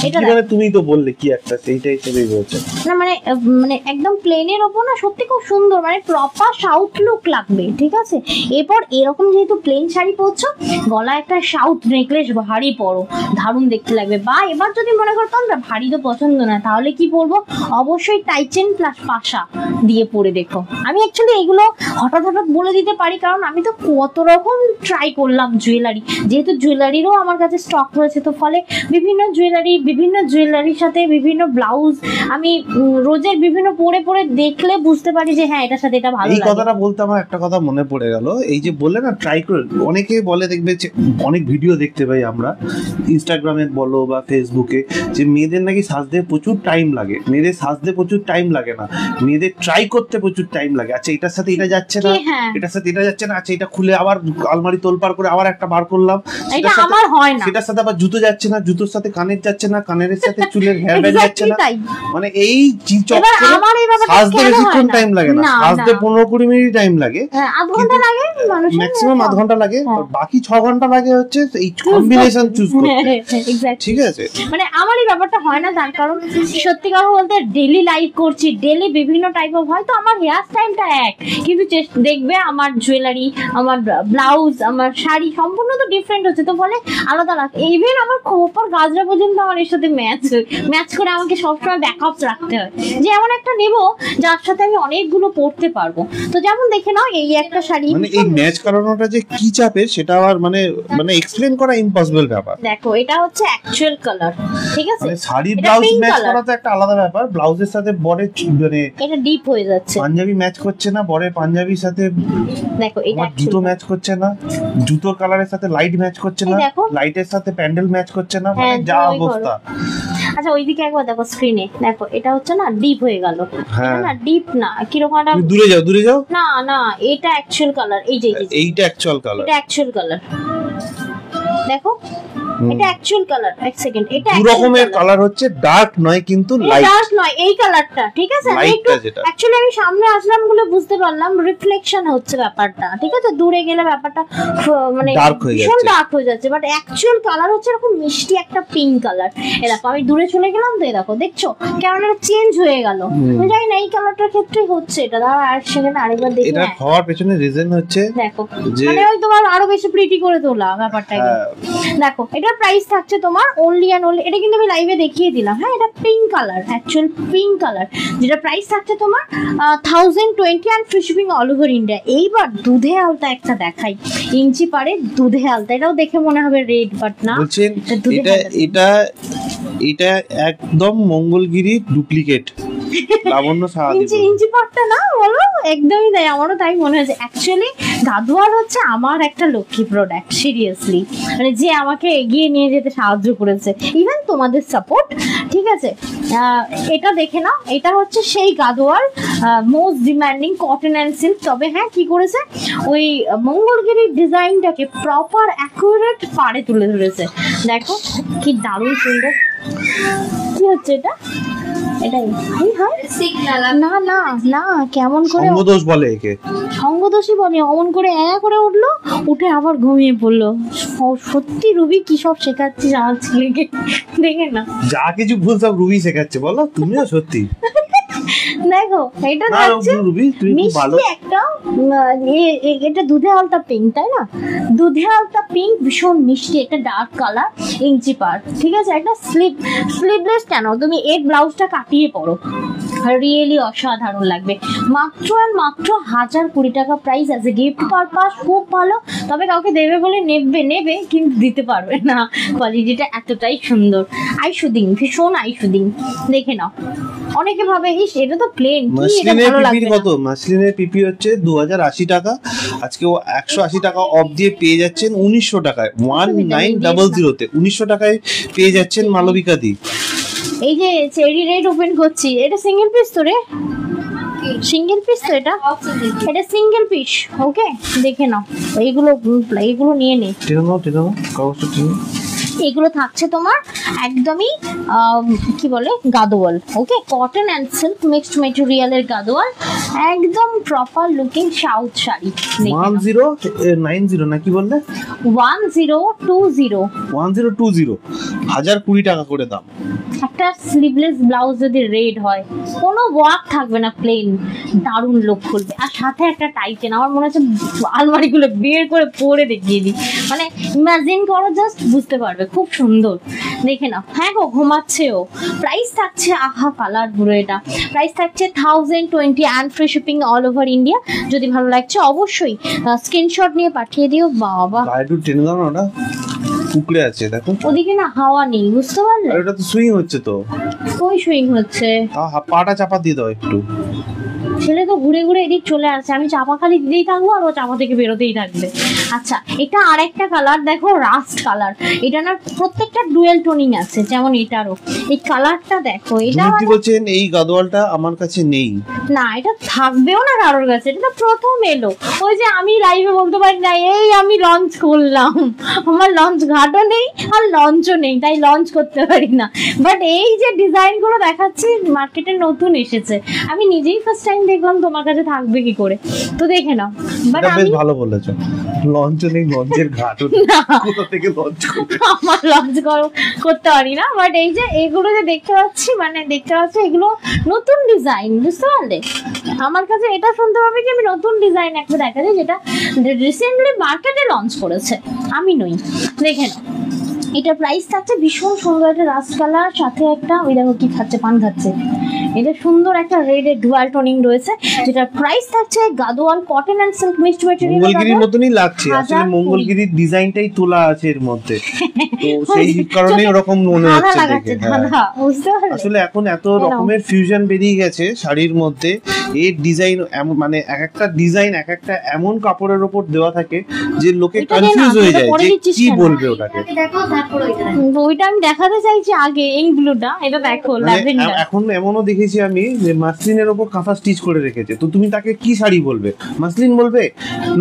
এটা মানে তুমি তো বললে কি একটা সেইটা হিসেবেই বলছো না, মানে মানে একদম প্লেনের ওপর না সত্যি খুব সুন্দর, মানে প্রপার সাউথ লুক লাগবে, ঠিক আছে। এরপর এরকম যেহেতু প্লেন শাড়ি পরছো, গলায় একটা সাউথ নেকলেস ভারী পরো, দারুণ দেখতে লাগবে। বা এবার যদি মনে করতাম না ভারী তো পছন্দ না, তাহলে কি পরবো, অবশ্যই টাইচেন প্লাস পাশা দিয়ে পরে দেখো। আমি অ্যাকচুয়ালি এগুলো হঠাৎ হঠাৎ বলে দিতে পারি, কারণ আমি তো কত রকম ট্রাই করলাম জুয়েলারি, যেহেতু জুয়েলারিরও আমার কাছে স্টক রয়েছে, তো ফলে বিভিন্ন জুয়েলারির সাথে বিভিন্ন ব্লাউজ আমি রোজের বিভিন্ন পরে পরে দেখলে বুঝতে পারি যে হ্যাঁ এটার সাথে এটা ভালো লাগে। এই কথাটা বলতে আমার একটা কথা মনে পড়ে গেল, এই যে বললে না ট্রাই করে, অনেকে বলে দেখবে যে অনেক ভিডিও দেখতে পাই আমরা ইনস্টাগ্রামে বলো বা ফেসবুকে, যে মেয়েদের নাকি সাজতে প্রচুর টাইম লাগে। মেয়েদের সাজতে প্রচুর টাইম লাগে না, মেয়েদের ট্রাই করতে প্রচুর টাইম লাগে। আচ্ছা এটার সাথে এটা যাচ্ছে না, এটার সাথে এটা যাচ্ছে না, আচ্ছা এটা খুলে আবার আলমারি তোলপাড় করে আবার একটা বার করলাম, এটা আমার হয় না। সেটার সাথে আবার জুতো যাচ্ছে না, জুতোর সাথে কানের যাচ্ছে না, কানের সাথে চুলের হেয়ার ব্যান্ড যাচ্ছে না, মানে এই সাজতে বেশিক্ষণ টাইম লাগে না, সাজতে 15-20 মিনিট টাইম লাগে, আধ ঘন্টা লাগে, ম্যাক্সিমাম আধ ঘন্টা লাগে, বাকি 6 ঘন্টা লাগে হচ্ছে এই কম্বিনেশন চুজ করতে, ঠিক আছে। মানে আমার এই ব্যাপারটা হয় না, তার কারণ সত্যি কথা বলতে ডেইলি লাইফ করছি, ডেইলি বিভিন্ন টাইপ অফ, হয়তো আমার হেয়ার স্টাইলটা এক, কিন্তু দেখবে আমার জুয়েলারি, আমার ব্লাউজ, আমার শাড়ি সম্পূর্ণ তো ডিফারেন্ট হচ্ছে, তো ফলে আলাদা আলাদা। ইভেন আমার খোপার গাজরা পর্যন্ত আমার এর সাথে ম্যাচ করে আমাকে সবসময় ব্যাকআপ রাখতে হয়, যে এমন একটা নেব যার সাথে আমি অনেকগুলো পরতে পারবো। তো যেমন দেখে নাও এই একটা শাড়ি, মানে এই ম্যাচ করানোটা যে কি চাপের সেটা আবার মানে এক্সপ্লেন করা ইম্পসিবল ব্যাপার। দেখো এটা হচ্ছে অ্যাকচুয়াল কালার, ঠিক আছে, মানে শাড়ি ব্লাউজ ম্যাচ করা তো একটা আলাদা ব্যাপার, ব্লাউজের সাথে বরের মানে এটা ডিপ হয়ে যাচ্ছে, পাঞ্জাবি ম্যাচ করছে না, বরের পাঞ্জাবির সাথে দেখো এটা জুতো ম্যাচ করছে না, জুতোর কালারের সাথে লাইট ম্যাচ করছে না, লাইটের সাথে প্যান্ডেল ম্যাচ করছে না, মানে যা অবস্থা। আচ্ছা ওইদিকে একবার দেখো স্ক্রিনে, দেখো এটা হচ্ছে না ডিপ হয়ে গেল, এটা না ডিপ না, কিরকম একটা দূরে যাও না না, এটা অ্যাকচুয়াল কালার, এই যে এইটা অ্যাকচুয়াল কালার, এটা অ্যাকচুয়াল কালার, দেখো এটা অ্যাকচুয়াল কালার। এক সেকেন্ড, এটা দু রকমের কালার হচ্ছে, ডার্ক নয় কিন্তু লাইট, ডার্ক নয় এই কালারটা, ঠিক আছে। আমি একটু অ্যাকচুয়ালি আমি সামনে আসলাম বলে বুঝতে পারলাম রিফ্লেকশন হচ্ছে ব্যাপারটা, ঠিক আছে, দূরে গেলে ব্যাপারটা মানে ভীষণ ডার্ক হয়ে যাচ্ছে, বাট অ্যাকচুয়াল কালার হচ্ছে এরকম মিষ্টি একটা পিঙ্ক কালার। এই দেখো আমি দূরে চলে গেলাম, তো এই দেখো দেখছো কেমন একটা চেঞ্জ হয়ে গেল, আমি জানি না এই কালারটার ক্ষেত্রে হচ্ছে এটা। দাঁড়া আর সেখানে আরেকবার দেখি, এটা হওয়ার পেছনে রিজন হচ্ছে দেখো মানে ওই তোমার আরো বেশি প্রিটি করে তোলা ব্যাপারটাকে। দেখো এটা প্রাইস থাকছে তোমার অনলি এন্ড অনলি, এটা কিন্তু আমি লাইভে দেখিয়ে দিলাম, হ্যাঁ এটা pink colour, actual pink colour, যেটা প্রাইস থাকছে তোমার 1020 and free shipping all over India. এইবার দুধে আলতা একটা দেখাই, ইঞ্চি পারে দুধে আলতা, এটাও দেখে মনে হবে রেড, বাট না, বলছেন এটা একদম মঙ্গলগিরি ডুপ্লিকেট লাবণ্য সাহা ইঞ্চি পাটটা না, বলো একদমই তাই, আমারও তাই মনে হয়েছে। অ্যাকচুয়ালি গাদোয়াল হচ্ছে আমার একটা লক্ষ্মী প্রোডাক্ট, সিরিয়াসলি, মানে যে আমাকে এগিয়ে নিয়ে যেতে সাহায্য করেছে, ইভেন তোমাদের সাপোর্ট, ঠিক আছে। এটা দেখে নাও, এটা হচ্ছে সেই Gadwal most demanding cotton and silk. তবে হ্যাঁ কি করেছে, ওই মঙ্গলগিরির ডিজাইনটাকে প্রপার অ্যাকুরেট পাড়ে তুলে ধরেছে, দেখো কি দারুণ সুন্দর। কি হচ্ছে এটা, এটাই না না না, কেমন করে সঙ্গদোষ বলে, একে সঙ্গদোষই বলে, অমন করে করে উঠলো, উঠে আবার ঘুমিয়ে পড়লো। সত্যি রুবি কি সব শেখাচ্ছিস আমার ছেলেকে, দেখে না যা কিছু ভুল সব রুবি শেখাচ্ছে, বলো তুমিও সত্যি। দেখো এটা যাচ্ছে মিষ্টি একটা, এটা দুধে আলতা পিঙ্ক, তাই না, দুধে আলতা পিঙ্ক ভীষণ মিষ্টি, একটা ডার্ক কালার, ইঞ্চি পার, ঠিক আছে। একটা স্লিভলেস কেন, তুমি এর ব্লাউজটা কাটিয়ে পরো, রিয়েলি অসাধারণ লাগবে। মাত্র আর মাত্র 1020 টাকা price, as a gift purpose খুব ভালো। তবে কাউকে দেবে বলে নেবে কিন্তু দিতে পারবে না, কোয়ালিটিটা এতটাই সুন্দর, আইশুদিং, ভীষণ আইশুদিং, দেখে নাও। অনেকে ভাবে ইস এটা তো প্লেন, কি এটা ভালো লাগবে না। কত মাসলিনের পিপি হচ্ছে 2080 টাকা, আজকে ও 180 টাকা অফ দিয়ে পেয়ে যাচ্ছেন 1900 টাকায়, 1900 তে 1900 টাকায় পেয়ে যাচ্ছেন মালবিকা দি। এই যে চেরি রেড ওপেন করছি, এটা সিঙ্গেল পিস তো রে, সিঙ্গেল পিস তো, এটা সিঙ্গেল পিস, ওকে দেখে নাও। এইগুলো নিয়ে নে, টেনে নাও কাগজটা টেনে। এগুলো থাকছে তোমার একদমই কি বলে Gadwal, okay, cotton and silk mixed মেটেরিয়ালের গাদোয়াল, একদম প্রপার লুকিং সাউথ শাড়ি। 1090 না কি বললে? 1020 1020 1020 টাকা করে দাম। একটা স্লিভলেস ব্লাউজ যদি রেড হয়, কোনো ওয়ার্ক থাকবে না, প্লেন, দারুণ লুক খুলবে। আর সাথে একটা টাইটেন, আমার মনে হচ্ছে আলমারিগুলো বের করে পরে দেখিয়ে দিই, মানে ইমাজিন করো, জাস্ট বুঝতে পারবে, খুব সুন্দর, দেখে নাও। হ্যাঁ গো, ঘুমাচ্ছেও। প্রাইস থাকছে, আহা কালার পুরো, এটা প্রাইস থাকছে 1020 and free shipping all over India. যদি ভালো লাগছে অবশ্যই স্ক্রিনশট নিয়ে পাঠিয়ে দিও। বাবা একটু টেনে দাও না, ওটা কুকড়ে আছে দেখো, ওদিকে না হাওয়া নেই, বুঝতে পারলে? আর এটা তো সুইং হচ্ছে, তো কই সুইং হচ্ছে? পাটা চাপা দিয়ে দাও একটু। ছেলে তো ঘুরে ঘুরে এদিক চলে আসছে, আমি চাপা খালি দিতেই থাকবো আর ও চাপা থেকে বেরোতেই থাকবে। আচ্ছা, এটা আরেকটা কালার দেখো, রাস্ট কালার। এটা না প্রত্যেকটা ডুয়েল টোনিং আছে, যেমন এটারও এই কালারটা দেখো। এটা কি বলছেন, এই গাদোয়ালটা আমার কাছে নেই না, এটা থাকবেও না কারোর কাছে, এটা তো প্রথম এলো। ওই যে আমি লাইভে বলতে পারি না, এই আমি লঞ্চ করলাম, আমার লঞ্চ ঘাটও নেই আর লঞ্চও নেই, তাই লঞ্চ করতে পারি না। বাট এই যে ডিজাইন গুলো দেখাচ্ছি মার্কেটে নতুন এসেছে, আমি নিজেই ফার্স্ট টাইম দেখলাম, তোমার কাছে থাকবে কি করে, তো দেখে নাও। বাট বেশ ভালো বলেছো, লঞ্চ নেই, লঞ্চের ঘাটও কোথা থেকে লঞ্চ করবে, আমার লঞ্চ করতে পারি না। বাট এই যে এগুলো যে দেখতে পাচ্ছি, মানে দেখতে পাচ্ছি এগুলো নতুন ডিজাইন, বুঝতে পারলে? আমার কাছে এটা শুনতে পাবে কি আমি নতুন ডিজাইন একটা দেখাচ্ছি, যেটা রিসেন্টলি মার্কেটে লঞ্চ করেছে, আমি নই, দেখে নাও। এটা প্রাইস থাকছে ভীষণ সুন্দর, একটা রাস্ট কালার, সাথে একটা ওই দেখো কি খাচ্ছে, পান খাচ্ছে। এটা সুন্দর একটা রেড এর ডুয়াল টোনিং রয়েছে, যেটা প্রাইস থাকছে Gadwal cotton and silk mixed material. মঙ্গলগিরির মতনই লাগছে, আসলে মঙ্গলগিরির ডিজাইনটাই তোলা আছে এর মধ্যে, তো সেই কারণে ওরকম মনে হচ্ছে দেখে। আসলে এখন এত রকমের ফিউশন বেরিয়ে গেছে শাড়ির মধ্যে, এর ডিজাইন মানে এক একটা ডিজাইন এক একটা এমন কাপড়ের উপর দেওয়া থাকে যে লোকে কনফিউজ হয়ে যায় যে কি বলবে ওটাকে। ওইটা আমি দেখাতে চাইছি আগে, এই ব্লুটা, এটা দেখো ল্যাভেন্ডার। এখন এমনও দেখেছি আমি যে মাসলিনের উপর কাঁথা স্টিচ করে রেখেছে, তো তুমি তাকে কি শাড়ি বলবে, মাসলিন বলবে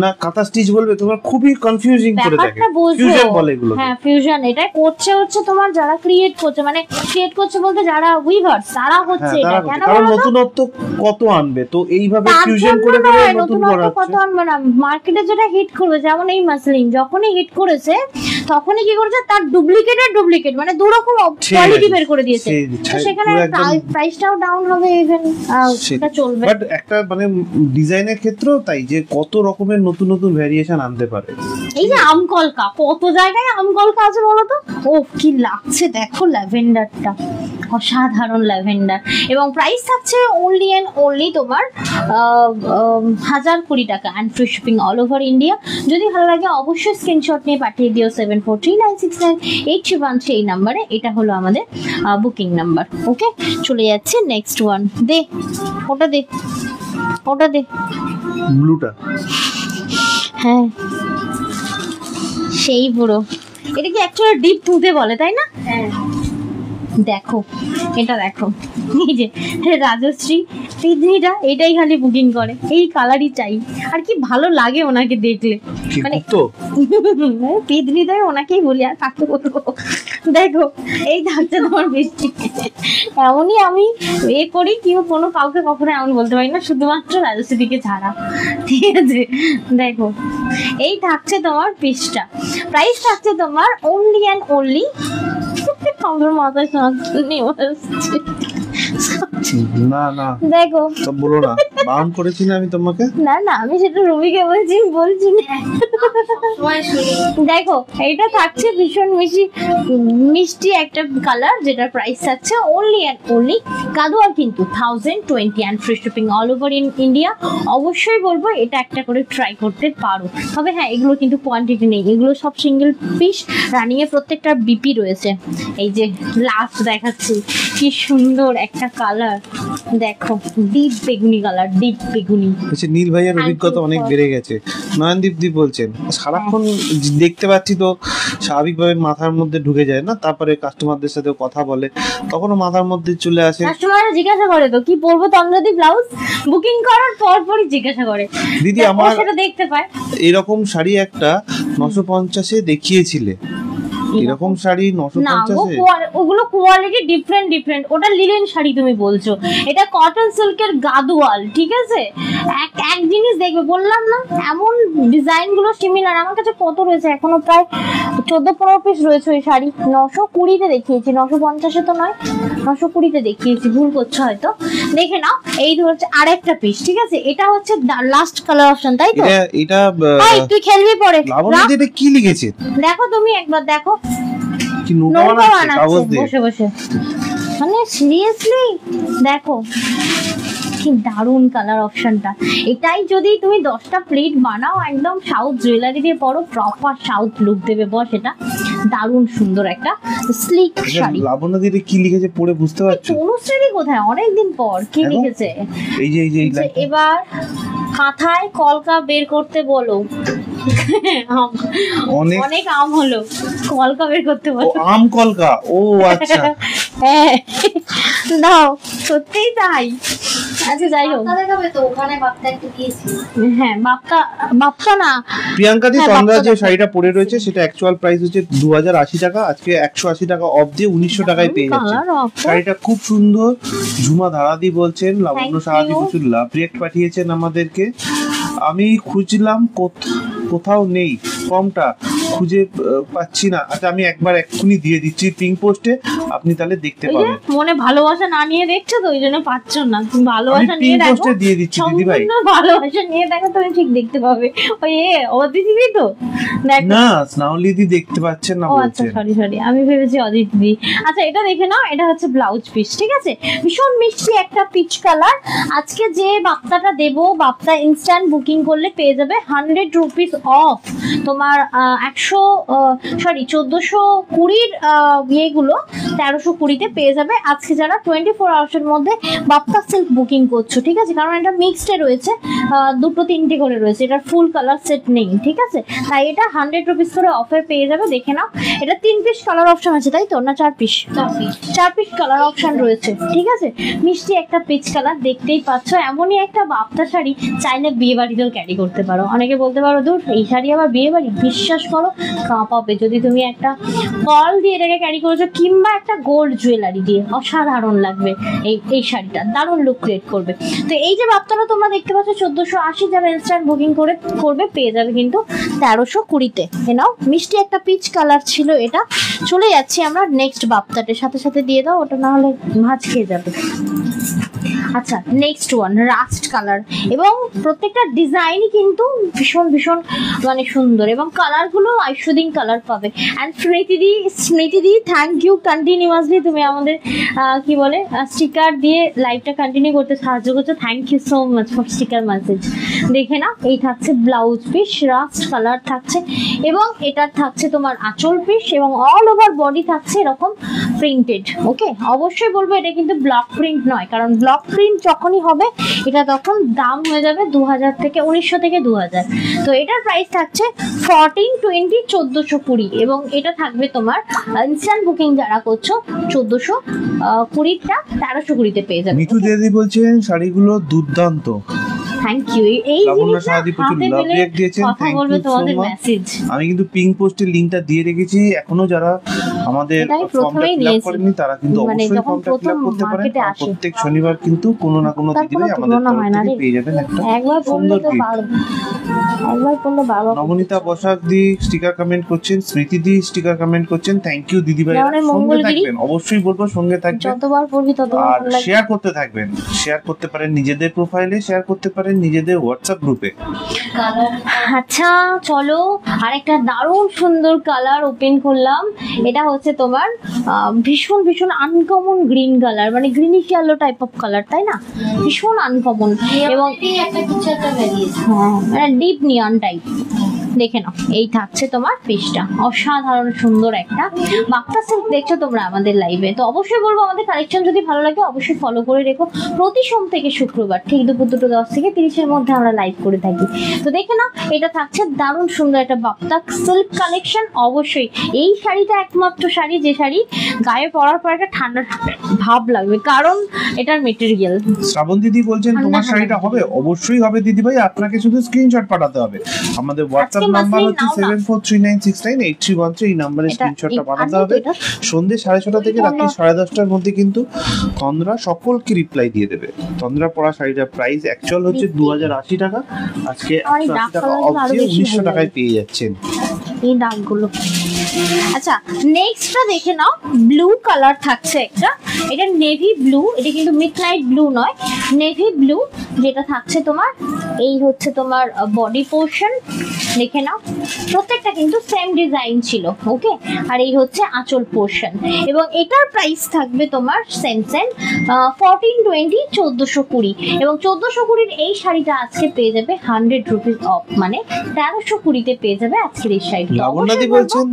না কাঁথা স্টিচ বলবে, তোমার খুবই কনফিউজিং করে থাকে। ফিউশন বলে এগুলো। হ্যাঁ ফিউশন, এটা করছে হচ্ছে তোমার যারা ক্রিয়েট করছে, মানে ক্রিয়েট করছে বলতে যারা উইভার্স, তারা হচ্ছে এটা। কেন কারণ নতুনত্ব কত আনবে, তো এইভাবে ফিউশন করে করে নতুন করা কত আনবে না, মার্কেটে যেটা হিট করবে, যেমন এই মাসলিন যখনই হিট করেছে তখনই কি করেছে, তার ডুপ্লিকেট, মানে দু রকম কোয়ালিটি বের করে দিয়েছে, তো সেখানে প্রাইসটাও ডাউন হবে, ইভেন এটা চলবে। বাট একটা মানে ডিজাইনের ক্ষেত্রেও তাই, যে কত রকমের নতুন নতুন ভেরিয়েশন আনতে পারে। এই যে আমকলকা, কত জায়গায় আমকলকা আছে বলো তো, ও কি লাগছে দেখো ল্যাভেন্ডারটা, অসাধারণ ল্যাভেন্ডার। এবং প্রাইস থাকছে অনলি অ্যান্ড অনলি তোমার 1020 টাকা and free shipping all over India. যদি ভালো লাগে অবশ্যই স্ক্রিনশট নিয়ে পাঠিয়ে দিও 7439698313 এই নাম্বারে। এটা হলো আমাদের বুকিং নাম্বার। ওকে, চলে যাচ্ছে নেক্সট ওয়ান। দে ওটা, দে ওটা, দে ব্লুটা। হ্যাঁ সেই পুরো, এটা কি অ্যাকচুয়ালি ডিপ তুঁতে বলে, তাই না? হ্যাঁ দেখো, এটা দেখো, এই যে রাজশ্রী পিদনিটা এটাই খালি বুকিং করে, এই কালারই চাই। আর কি ভালো লাগে ওনাকে দেখলে, মানে পিদনিটাই ওনাকেই বলি, আর কাকে বলবো। দেখো এই থাকছে তোমার বৃষ্টি, এমনই আমি এ করি, কেউ কোনো কাউকে কখনো এমন বলতে পারি না, শুধুমাত্র রাজশ্রীদিকে ছাড়া, ঠিক আছে? দেখো এই থাকছে তোমার পিসটা, প্রাইস থাকছে তোমার অনলি অ্যান্ড অনলি, আমার মাথায় না না দেখো তো বলো না, বাউন্ড করেছি না আমি তোমাকে? না না, আমি সেটা রুমিকে বলছি না। দেখো এইটা থাকছে ভীষণ মিষ্টি একটা কালার, যেটার প্রাইস থাকছে অনলি অ্যান্ড অনলি গাদোয়াল, কিন্তু 1020 and free shipping all over in India. অবশ্যই বলবো এটা একটা করে ট্রাই করতে পারো, তবে হ্যাঁ এগুলো কিন্তু কোয়ান্টিটি নেই, এগুলো সব সিঙ্গেল পিস, রানিং এ প্রত্যেকটা বিপি রয়েছে। এই যে লাস্ট দেখাচ্ছি, কি সুন্দর একটা কালার, দেখো ডিপ বেগুনি কালার, ডিপ বেগুনি। আচ্ছা, নীল ভাইয়ের অভিজ্ঞতা অনেক বেড়ে গেছে, নয়নদীপ বলছেন সারাক্ষণ দেখতে পাচ্ছি, তো স্বাভাবিকভাবে মাথার মধ্যে ঢুকে যায় না, তারপরে কাস্টমারদের সাথে কথা বলে, তখনও মাথার মধ্যে চলে আসে। কাস্টমাররা জিজ্ঞাসা করে তো কি পরবো তন্দ্রাদি ব্লাউজ, বুকিং করার পরই জিজ্ঞাসা করে, দিদি আমার সেটা দেখতে পায়। এরকম শাড়ি একটা 950-এ দেখিয়েছিলে, তো এরকম শাড়ি 950 এ? ওগুলো কোয়ালিটি ডিফারেন্ট। ওটা লিলেন শাড়ি তুমি বলছো, এটা কটন সিল্কের গাদোয়াল, ঠিক আছে? এক জিনিস দেখবে, বললাম না এমন ডিজাইন গুলো সিমিলার। আমার কাছে কত রয়েছে এখনো, প্রায় 14-15 পিস রয়েছে ওই শাড়ি। 920-তে দেখিয়েছি, 950-এ তো নয়, 920-তে দেখিয়েছি, ভুল করছো হয়তো। দেখে নাও, এই হচ্ছে আরেকটা পিস, ঠিক আছে? এটা হচ্ছে লাস্ট কালার অপশন, তাই তো? এটা তুই খেলবি পরে, এটা কি লিখেছে দেখো তুমি একবার দেখো, কি নৌকা বানাচ্ছে বসে বসে, মানে সিরিয়াসলি দেখো কি দারুন কালার অপশনটা। এটাই যদি তুমি 10টা প্লেট বানাও, একদম সাউথ জুয়েলারি দিয়ে পরো, প্রপার সাউথ লুক দেবে বস। এটা দারুন সুন্দর একটা স্লিক শাড়ি। লাবণ্যদি কি লিখেছে পড়ে বুঝতে পারছো? অনুশ্রী কোথায়, অনেকদিন পর কি লিখেছে? এই যে এবার কাঁথায় কলকা বের করতে বলো। অনেক আম হলো, কলকা বের করতে বলো। আম কলকা, ও আচ্ছা। হ্যাঁ দাও, সত্যিই তাই। আচ্ছা যাই হোক, হ্যাঁ বাপ্তা না, প্রিয়াঙ্কা দি তন্দ্রা যে শাড়িটা পরে রয়েছে সেটা অ্যাকচুয়াল প্রাইস হচ্ছে 2080 টাকা, আজকে 180 টাকা অফ দিয়ে 1900 টাকায় পেয়ে যাচ্ছে। শাড়িটা খুব সুন্দর। ঝুমা ধারাদি বলছেন লাবণ্য সাহাদি প্রচুর লাভ রিয়েক্ট পাঠিয়েছেন আমাদেরকে। আমি খুঁজলাম কোথাও নেই, ফর্মটা খুঁজে পাচ্ছি না। আচ্ছা আমি একবার এক্ষুনি দিয়ে দিচ্ছি পিঙ্ক পোস্টে, আপনি তাহলে দেখতে পাবেন। মনে ভালোবাসা না নিয়ে দেখছো তো, ওই জন্য পাচ্ছ না। তুমি ভালোবাসা নিয়ে দেখো, পোস্টে দিয়ে দিচ্ছি দিদি ভাই, ভালোবাসা নিয়ে দেখো, তুমি ঠিক দেখতে পাবে। ওই অদিতি দি তো দেখো না, স্নাউলি দি দেখতে পাচ্ছেন না বলছেন। আচ্ছা সরি, আমি ভেবেছি অদিতি দি। আচ্ছা এটা দেখে নাও, এটা হচ্ছে ব্লাউজ পিস, ঠিক আছে? ভীষণ মিষ্টি একটা পিচ কালার। আজকে যে বাপ্তাটা দেবো, বাপ্তা ইনস্ট্যান্ট বুকিং করলে পেয়ে যাবে 100 রুপিস অফ। তোমার 1420-র ইয়েগুলো 1320-তে পেয়ে যাবে আজকে, যারা 24 আওয়ার্সের মধ্যে বাপ্তা সিল্ক বুকিং করছো, ঠিক আছে? কারণ এটা মিক্সডে রয়েছে, 2-3টে করে রয়েছে, এটার ফুল কালার সেট নেই, ঠিক আছে? তাই এটা 100 রুপিস করে অফার পেয়ে যাবে। দেখে নাও, এটা 3 পিস কালার অপশন আছে, তাই তো? না 4 পিস? 4 পিস কালার অপশন রয়েছে, ঠিক আছে? মিষ্টি একটা পিচ কালার, দেখতেই পাচ্ছ। এমনই একটা বাপ্তা শাড়ি চাইলে বিয়ে বাড়িতেও ক্যারি করতে পারো। অনেকে বলতে পারো দূর এই শাড়ি আবার বিয়ে বাড়ি, বিশ্বাস করো কাঁপাবে যদি তুমি একটা পার্ল দিয়ে এটাকে ক্যারি করেছো, কিংবা একটা গোল্ড জুয়েলারি দিয়ে, অসাধারণ লাগবে। এই শাড়িটা দারুণ লুক ক্রিয়েট করবে। তো এই যে বাপ্তাটা তোমরা দেখতে পাচ্ছ 1480, যারা ইনস্ট্যান্ট বুকিং করবে পেয়ে যাবে কিন্তু 1320-তে। নাও, মিষ্টি একটা পিচ কালার ছিল এটা। চলে যাচ্ছি আমরা নেক্সট বাপ্তাটের সাথে দিয়ে দাও, ওটা না হলে ভাঁজ খেয়ে যাবে। আচ্ছা নেক্সট ওয়ান রাস্ট কালার, এবং প্রত্যেকটা ডিজাইনই কিন্তু ভীষণ মানে সুন্দর, এবং কালারগুলো আইশুদিন কালার পাবে। অ্যান্ড স্মৃতিদি থ্যাংক ইউ, কন্টিনিউয়াসলি তুমি আমাদের কি বলে স্টিকার দিয়ে লাইভটা কন্টিনিউ করতে সাহায্য করছো। Thank you so much for sticker message. দেখে না, এই থাকছে ব্লাউজ পিস, রাস্ট কালার থাকছে, এবং এটার থাকছে তোমার আঁচল পিস, এবং অল ওভার বডি থাকছে এরকম প্রিন্টেড। ওকে, অবশ্যই বলবো এটা কিন্তু ব্লক প্রিন্ট নয়, কারণ ব্লক প্রিন্ট যখনই হবে এটা তখন দাম হয়ে যাবে 1900 থেকে 2000। তো এটার প্রাইস থাকছে 1420 এবং এটা থাকবে তোমার ইনস্ট্যান্ট বুকিং যারা করছো 1420টা 1320-তে পেয়ে যাবে। মিঠু দিদি বলছেন শাড়িগুলো দুর্দান্ত। Thank you. এই জিনিসটা হাতে পেলে কথা বলবে তোমাদের মেসেজ। আমি কিন্তু পিঙ্ক পোস্টের লিংকটা দিয়ে রেখেছি, এখনো যারা আমাদের ফর্মটা ফিলআপ করেনি তারা কিন্তু অবশ্যই ফর্মটা ফিলআপ করতে পারেন। প্রত্যেক শনিবার কিন্তু কোনো না কোনো দিদিভাই আমাদের তরফ থেকে পেয়ে যাবেন একটা সুন্দর গিফট। নবনীতা বসাক দি স্টিকার কমেন্ট করছেন, স্মৃতি দি স্টিকার কমেন্ট করছেন, থ্যাংক ইউ দিদি ভাই। সঙ্গে থাকবেন, অবশ্যই বলবো সঙ্গে থাকবেন, যতবার পড়বি ততবার আর শেয়ার করতে থাকবেন। শেয়ার করতে পারেন নিজেদের প্রোফাইলে, শেয়ার করতে পারেন নিজেদের হোয়াটসঅ্যাপ গ্রুপে। আচ্ছা চলো আরেকটা দারুণ সুন্দর কালার ওপেন করলাম। এটা হচ্ছে তোমার ভীষণ আনকমন গ্রিন কালার, মানে greenish yellow type of colour, তাই না? ভীষণ আনকমন, এবং মানে ডিপ নিয়ন টাইপ। দেখে নাও, এই থাকছে তোমার পিসটা, অসাধারণ সুন্দর একটা বাপ্তা সিল্ক দেখছো তোমরা আমাদের লাইভে। তো অবশ্যই বলবো আমাদের কালেকশন যদি ভালো লাগে অবশ্যই ফলো করে রেখো। প্রতি সোম থেকে শুক্রবার ঠিক দুপুর 2:10 থেকে 30-এর মধ্যে আমরা লাইভ করে থাকি। তো দেখে নাও, এটা থাকছে দারুণ সুন্দর একটা বাপ্তা সিল্ক কালেকশন। অবশ্যই এই শাড়িটা একমাত্র শাড়ি যে শাড়ি গায়ে পরার পর একটা ঠান্ডা ভাব লাগবে, কারণ এটার মেটেরিয়াল। শ্রাবণ দিদি বলছেন তোমার শাড়িটা হবে, অবশ্যই হবে দিদি ভাই, আপনাকে শুধু স্ক্রিনশট পাঠাতে হবে। আমাদের হোয়াটসঅ্যাপ হোয়াটসঅ্যাপ নাম্বার মাসলিন হচ্ছে নাও না 7439698313 এই নাম্বারে স্ক্রিনশটটা পাঠাতে হবে। সন্ধ্যে 6:30 থেকে রাত্রি 10:30টার মধ্যে কিন্তু তন্দ্রা সকলকে রিপ্লাই দিয়ে দেবে। তন্দ্রা পরা শাড়িটার প্রাইস অ্যাকচুয়াল হচ্ছে 2080 টাকা, আজকে 180 টাকা অফ দিয়ে 1900 টাকায় পেয়ে যাচ্ছেন এই দাগগুলো। আচ্ছা নেক্সটটা দেখে নাও, ব্লু কালার থাকছে একটা, এটা নেভি ব্লু, এটা কিন্তু মিডনাইট ব্লু নয়, নেভি ব্লু যেটা থাকছে তোমার। এই হচ্ছে তোমার বডি পোর্শন, দেখে নাও প্রত্যেকটা কিন্তু সেম ডিজাইন ছিল, ওকে। আর এই হচ্ছে আঁচল পোর্শন, এবং এটার প্রাইস থাকবে তোমার সেম 1420 1420, এবং 1420 এই শাড়িটা আজকে পেয়ে যাবে 100 রুপিস অফ, মানে 1320-তে পেয়ে যাবে আজকের এই শাড়িটা। লাবণ্যদি বলছেন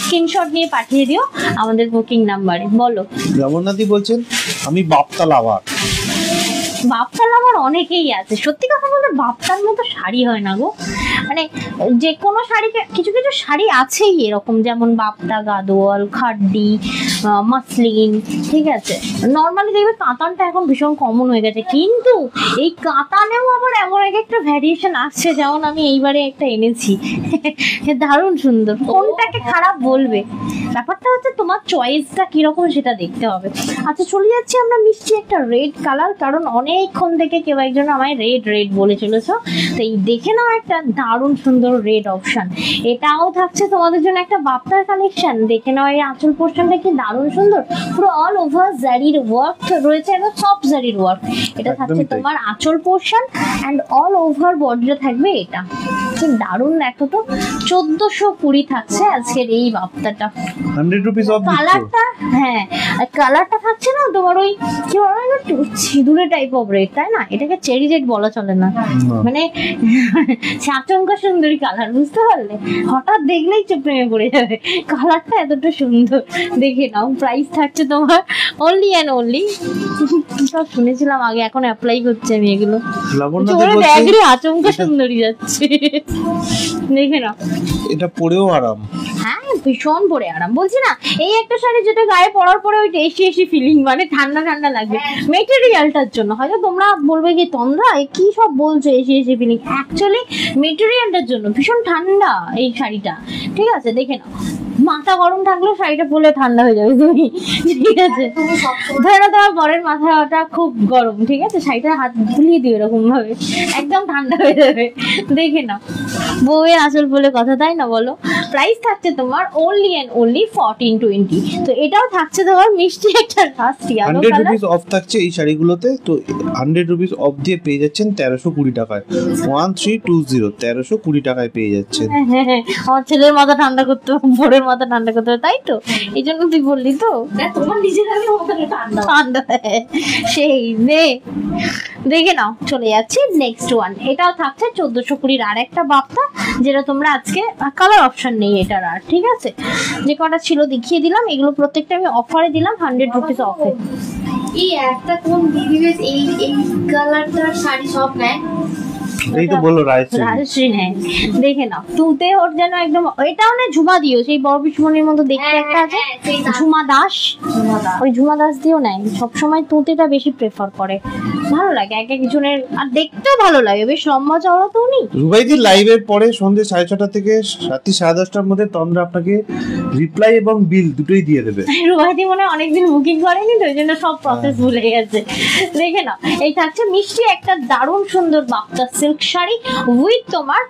স্ক্রিনশট নিয়ে পাঠিয়ে দিও আমাদের বুকিং নাম্বারে। বলো লাবণ্যদি বলছেন আমি বাপতা লাভার। বাপতাল আমার অনেকেই আছে, সত্যি কথা বলতে বাপতার মতো শাড়ি হয় না গো, মানে যে কোনো শাড়িকে, কিছু কিছু শাড়ি আছেই এরকম, যেমন বাপটা, গাদোয়াল, খাড্ডি, মাসলিন, ঠিক আছে। নর্মালি দেখবে কাতানটা এখন ভীষণ কমন হয়ে গেছে, কিন্তু এই কাতানেও আবার এমন একটা ভ্যারিয়েশন আসছে, যেমন আমি এইবারে একটা এনেছি দারুণ সুন্দর। কোনটাকে খারাপ বলবে, ব্যাপারটা হচ্ছে তোমার চয়েসটা কিরকম সেটা দেখতে হবে। আচ্ছা চলে যাচ্ছি আমরা মিষ্টি একটা রেড কালার, কারণ অনেকক্ষণ থেকে কেউ একজন আমায় রেড রেড বলে চলেছ, তো এই দেখে নাও একটা দারুণ সুন্দর রেড অপশন। এটাও থাকছে তোমাদের জন্য একটা বাপ্তার কালেকশন, দেখে নাও এই আঁচল পোর্শনটা কি দারুণ সুন্দর, পুরো অল ওভার জারির ওয়ার্ক রয়েছে, এবং সফট জারির ওয়ার্ক। এটা থাকছে তোমার আঁচল পোর্শন, অ্যান্ড অল ওভার বডিটা থাকবে এটা, কি দারুণ। দেখো তো 1420 থাকছে আজকের এই বাপ্তাটা, 100 রুপিস অফ। কালারটা, হ্যাঁ কালারটা থাকছে না তোমার ওই কি বলে না, সিঁদুরে টাইপ অফ রেড, তাই না? এটাকে চেরি রেড বলা চলে না, মানে আচমকা সুন্দরী কালার, বুঝতে পারলে? হঠাৎ দেখলেই চোখ প্রেমে পড়ে যাবে, কালারটা এতটা সুন্দর। দেখে নাও প্রাইস থাকছে তোমার অনলি অ্যান্ড অনলি, কি সব শুনেছিলাম আগে, এখন অ্যাপ্লাই করছি আমি এগুলো। আচমকা সুন্দরী যাচ্ছে, দেখে নাও। এটা পরেও আরাম, হ্যাঁ ভীষণ পরে আরাম, বলছি না এই একটা শাড়ি যেটা গায়ে পরার পরে ওই এসি এসি ফিলিং, মানে ঠান্ডা ঠান্ডা লাগবে মেটেরিয়ালটার জন্য। হয়তো তোমরা বলবে কি তন্দ্রা কি সব বলছো এসি এসি ফিলিং, অ্যাকচুয়ালি মেটেরিয়ালটার জন্য ভীষণ ঠান্ডা এই শাড়িটা, ঠিক আছে। দেখে নাও মাথা গরম থাকলেও শাড়িটা পরলে ঠান্ডা হয়ে যাবে তুমি, ঠিক আছে। ধরো তোমার বরের মাথাটা খুব গরম, ঠিক আছে, শাড়িটা হাত বুলিয়ে দিও এরকম ভাবে, একদম ঠান্ডা হয়ে যাবে। দেখে নাও বউয়ের আঁচল বলে কথা, তাই না বলো? প্রাইস থাকছে তোমার অনলি অ্যান্ড অনলি 1420। তো এটাও থাকছে তোমার মিষ্টি একটা রাস্টি 100 রুপিস অফ থাকছে এই শাড়িগুলোতে, তো 100 রুপিস অফ দিয়ে পেয়ে যাচ্ছেন 1320 টাকায়, 1320 1320 টাকায় পেয়ে যাচ্ছেন। হ্যাঁ আমার ছেলের মাথা ঠান্ডা করতে হবে, বোরের মাথা ঠান্ডা করতে হবে, তাই তো? এই জন্য তুই বললি তো তোমার নিজের ঠান্ডা সেই নে। দেখে নাও চলে যাচ্ছি নেক্সট ওয়ান, এটাও থাকছে 1420 আর একটা বাপ্তা, যেটা তোমরা আজকে কালার অপশন নেই এটার আর, ঠিক আছে। যে কটা ছিল দেখিয়ে দিলাম, এগুলো প্রত্যেকটা আমি অফারে দিলাম 100 রুপিস অফে। এই একটা কোন দিদি বেশ এই কালারটার শাড়ি সব নেয়, এই তো বললো রাজশ্রী নেয়। দেখে নাও তুতে ওর যেন একদম, এটাও না ঝুমা দিও, সেই বড় বিষ্মনির মতো দেখতে একটা আছে ঝুমা দাস, ওই ঝুমা দাস দিও নেয়, সবসময় তুতেটা বেশি প্রেফার করে, ভালো লাগে এক একজনের, আর দেখতেও ভালো লাগে, বেশ লম্বা চওড়া তো উনি। রুবাইদি লাইভের পরে সন্ধ্যে 6:30 থেকে রাত্রি 10:30টার মধ্যে তন্দ্রা আপনাকে রিপ্লাই এবং বিল দুটোই দিয়ে দেবে। রুবাইদি মনে অনেকদিন বুকিং করেনি তো, ওই জন্য সব প্রসেস ভুলে গেছে। দেখে নাও এই থাকছে মিষ্টি একটা দারুণ সুন্দর বাপ্তা সিল্ক শাড়ি উইথ তোমার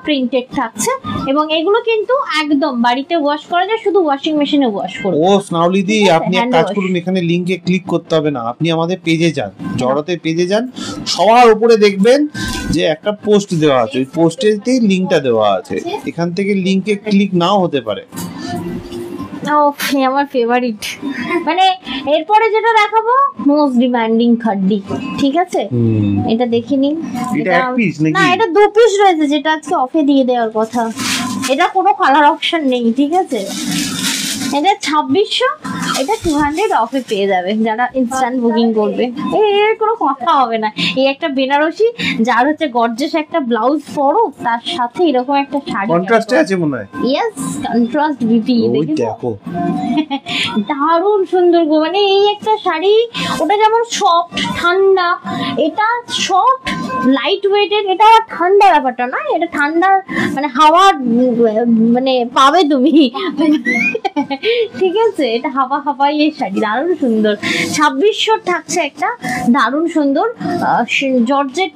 প্রিন্টেড থাকছে, এবং এগুলো কিন্তু একদম বাড়িতে ওয়াশ করা যায়, শুধু ওয়াশিং মেশিনে ওয়াশ করবে। ও স্নাউলিদি আপনি এক কাজ করুন, এখানে লিংকে ক্লিক করতে হবে না, আপনি আমাদের পেজে যান, জড়তে পেজে যান, সবার উপরে দেখবেন যে একটা পোস্ট দেওয়া আছে, ওই পোস্টেতেই লিংকটা দেওয়া আছে, এখান থেকে লিংকে ক্লিক নাও হতে পারে। আমার ফেভারিট, মানে এরপরে যেটা দেখাবো মোস্ট ডিমান্ডিং খাড্ডি, ঠিক আছে। এটা দেখিনি, এটা এক পিস নাকি? না এটা 2 পিস রয়েছে, যেটা আজকে অফে দিয়ে দেওয়ার কথা, এটা কোনো কালার অপশন নেই, ঠিক আছে। এটা 2600, এটা 200 অফে পেয়ে যাবে যারা ইনস্ট্যান্ট বুকিং করবে, এর কোনো কথা হবে না। এই একটা বেনারসি যার হচ্ছে গর্জিয়াস একটা ব্লাউজ পরো, তার সাথে এরকম একটা শাড়ি কন্ট্রাস্টে আছে মনে হয়। ইয়েস কন্ট্রাস্ট বিপি, দেখো দারুণ সুন্দর গো, মানে এই একটা শাড়ি, ওটা যেমন সফট ঠান্ডা, এটা সফট লাইট ওয়েটের, এটা আবার ঠান্ডা ব্যাপারটা না, এটা ঠান্ডা মানে হাওয়া মানে পাবে তুমি, ঠিক আছে? এটা হাওয়া হাওয়াই এই শাড়ি, দারুণ সুন্দর। 2600 থাকছে একটা দারুণ সুন্দর জর্জেট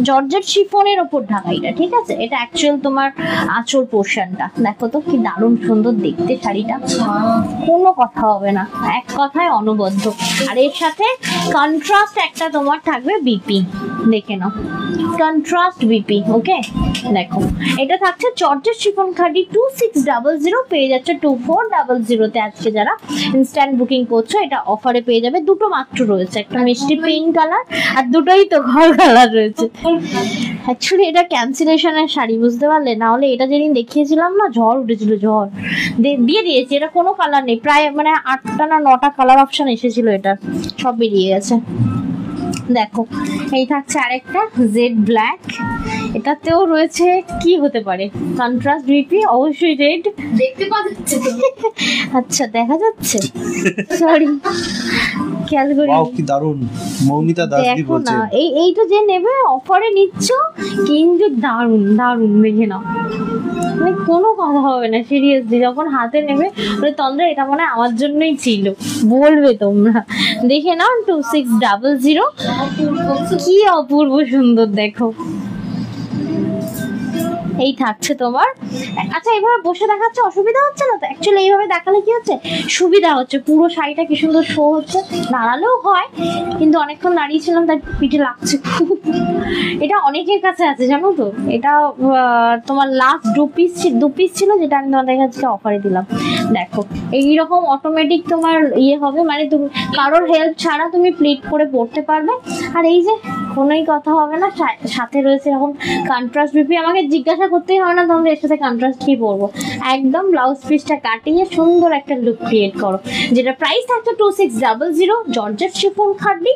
জর্জেট শিফনের ওপর ঢাকা এটা, ঠিক আছে? এটা অ্যাকচুয়াল তোমার আঁচল পোর্শনটা দেখো তো কি দারুণ সুন্দর দেখতে শাড়িটা, কোনো কথা হবে না, এক কথায় অনবদ্য। আর এর সাথে কন্ট্রাস্ট একটা তোমার থাকবে বিপি, দেখে নাও কন্ট্রাস্ট বিপি। ওকে, দেখো এটা থাকছে জর্জেট শিফন খাদি 2600, পেয়ে যাচ্ছে 2400 তে। আজকে যারা ইনস্ট্যান্ট বুকিং করছো এটা অফারে পেয়ে যাবে। দুটো মাত্র রয়েছে, একটা মিষ্টি পিঙ্ক কালার আর দুটোই তো ঘর কালার রয়েছে। অ্যাকচুয়ালি এটা ক্যান্সেলেশনের শাড়ি, বুঝতে পারলে? না হলে এটা যেদিন দেখিয়েছিলাম না ঝড় উঠেছিল, ঝড় দিয়ে দিয়েছি। এটা কোনো কালার নেই, প্রায় মানে 8টা না 9টা কালার অপশন এসেছিল, এটা সব বেরিয়ে গেছে। দেখো এই থাকছে আরেকটা জেড ব্ল্যাক, এটাতেও রয়েছে কি হতে পারে কন্ট্রাস্ট বিপি, অবশ্যই রেড। দেখতে পাওয়া যাচ্ছে তো? আচ্ছা দেখা যাচ্ছে, সরি খেয়াল করি। ওয়াও কি দারুণ, মৌমিতা দাসদি দেখো বলছে। না এইটা যে নেবে অফারে নিচ্ছ, কিন্তু দারুণ দারুণ, দেখে নাও মানে কোনো কথা হবে না, সিরিয়াসলি যখন হাতে নেবে বলে তন্দ্রা এটা মনে হয় আমার জন্যই ছিল, বলবে তোমরা। দেখে নাও 2600, কি অপূর্ব সুন্দর দেখো। এই থাকছে তোমার। আচ্ছা এইভাবে বসে দেখাচ্ছে অসুবিধা হচ্ছে না তো? অ্যাকচুয়ালি এইভাবে দেখালে কি হচ্ছে সুবিধা হচ্ছে, পুরো শাড়িটা কি সুন্দর শো হচ্ছে, দাঁড়ালেও হয় কিন্তু অনেকক্ষণ দাঁড়িয়েছিলাম তাই পিঠে লাগছে খুব। এটা অনেকের কাছে আছে জানো তো, এটা তোমার লাস্ট দু পিস ছিল যেটা আমি তোমাদের কাছে অফারে দিলাম। দেখো এইরকম অটোমেটিক তোমার ইয়ে হবে, মানে তুমি কারোর হেল্প ছাড়া তুমি প্লিট করে পড়তে পারবে। আর এই যে কোনোই কথা হবে না, সাথে রয়েছে এরকম কন্ট্রাস্ট বিপি। আমাকে জিজ্ঞাসা করতেই হবে না তোমাদের এর সাথে কন্ট্রাস্ট কি পরবো, একদম ব্লাউজ পিসটা কাটিয়ে সুন্দর একটা লুক ক্রিয়েট করো। যেটা প্রাইস থাকছে 2600, জর্জেট শিফন খাদি,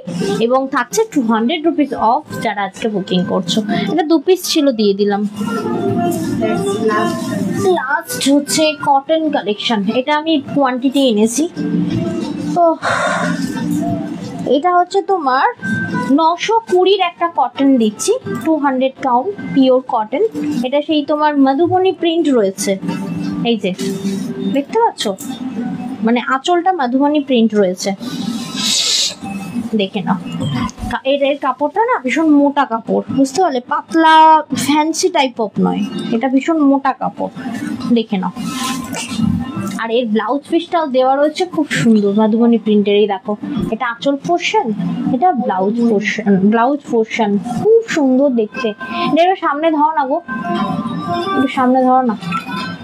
এবং থাকছে 200 রুপিস অফ যারা আজকে বুকিং করছো। এটা 2 পিস ছিল, দিয়ে দিলাম। লাস্ট হচ্ছে কটন কালেকশন, এটা আমি কোয়ান্টিটি এনেছি তো। এটা হচ্ছে তোমার 920 একটা কটন দিচ্ছি, 200 কাউন্ট পিওর কটন। এটা সেই তোমার মধুবনী প্রিন্ট রয়েছে, এই যে দেখতে পাচ্ছ, মানে আঁচলটা মধুবনী প্রিন্ট রয়েছে, দেখে নাও। এর কাপড়টা না ভীষণ মোটা কাপড়, বুঝতে পারলে? পাতলা ফ্যান্সি টাইপ অফ নয়, এটা ভীষণ মোটা কাপড়, দেখে নাও। আর এর ব্লাউজ পিসটাও দেওয়া রয়েছে খুব সুন্দর মধুবনী প্রিন্টের। এই দেখো এটা আঁচল পোর্শন, এটা ব্লাউজ পোর্শন খুব সুন্দর দেখতে। এটা সামনে ধরো না গো, একটু সামনে ধরো না।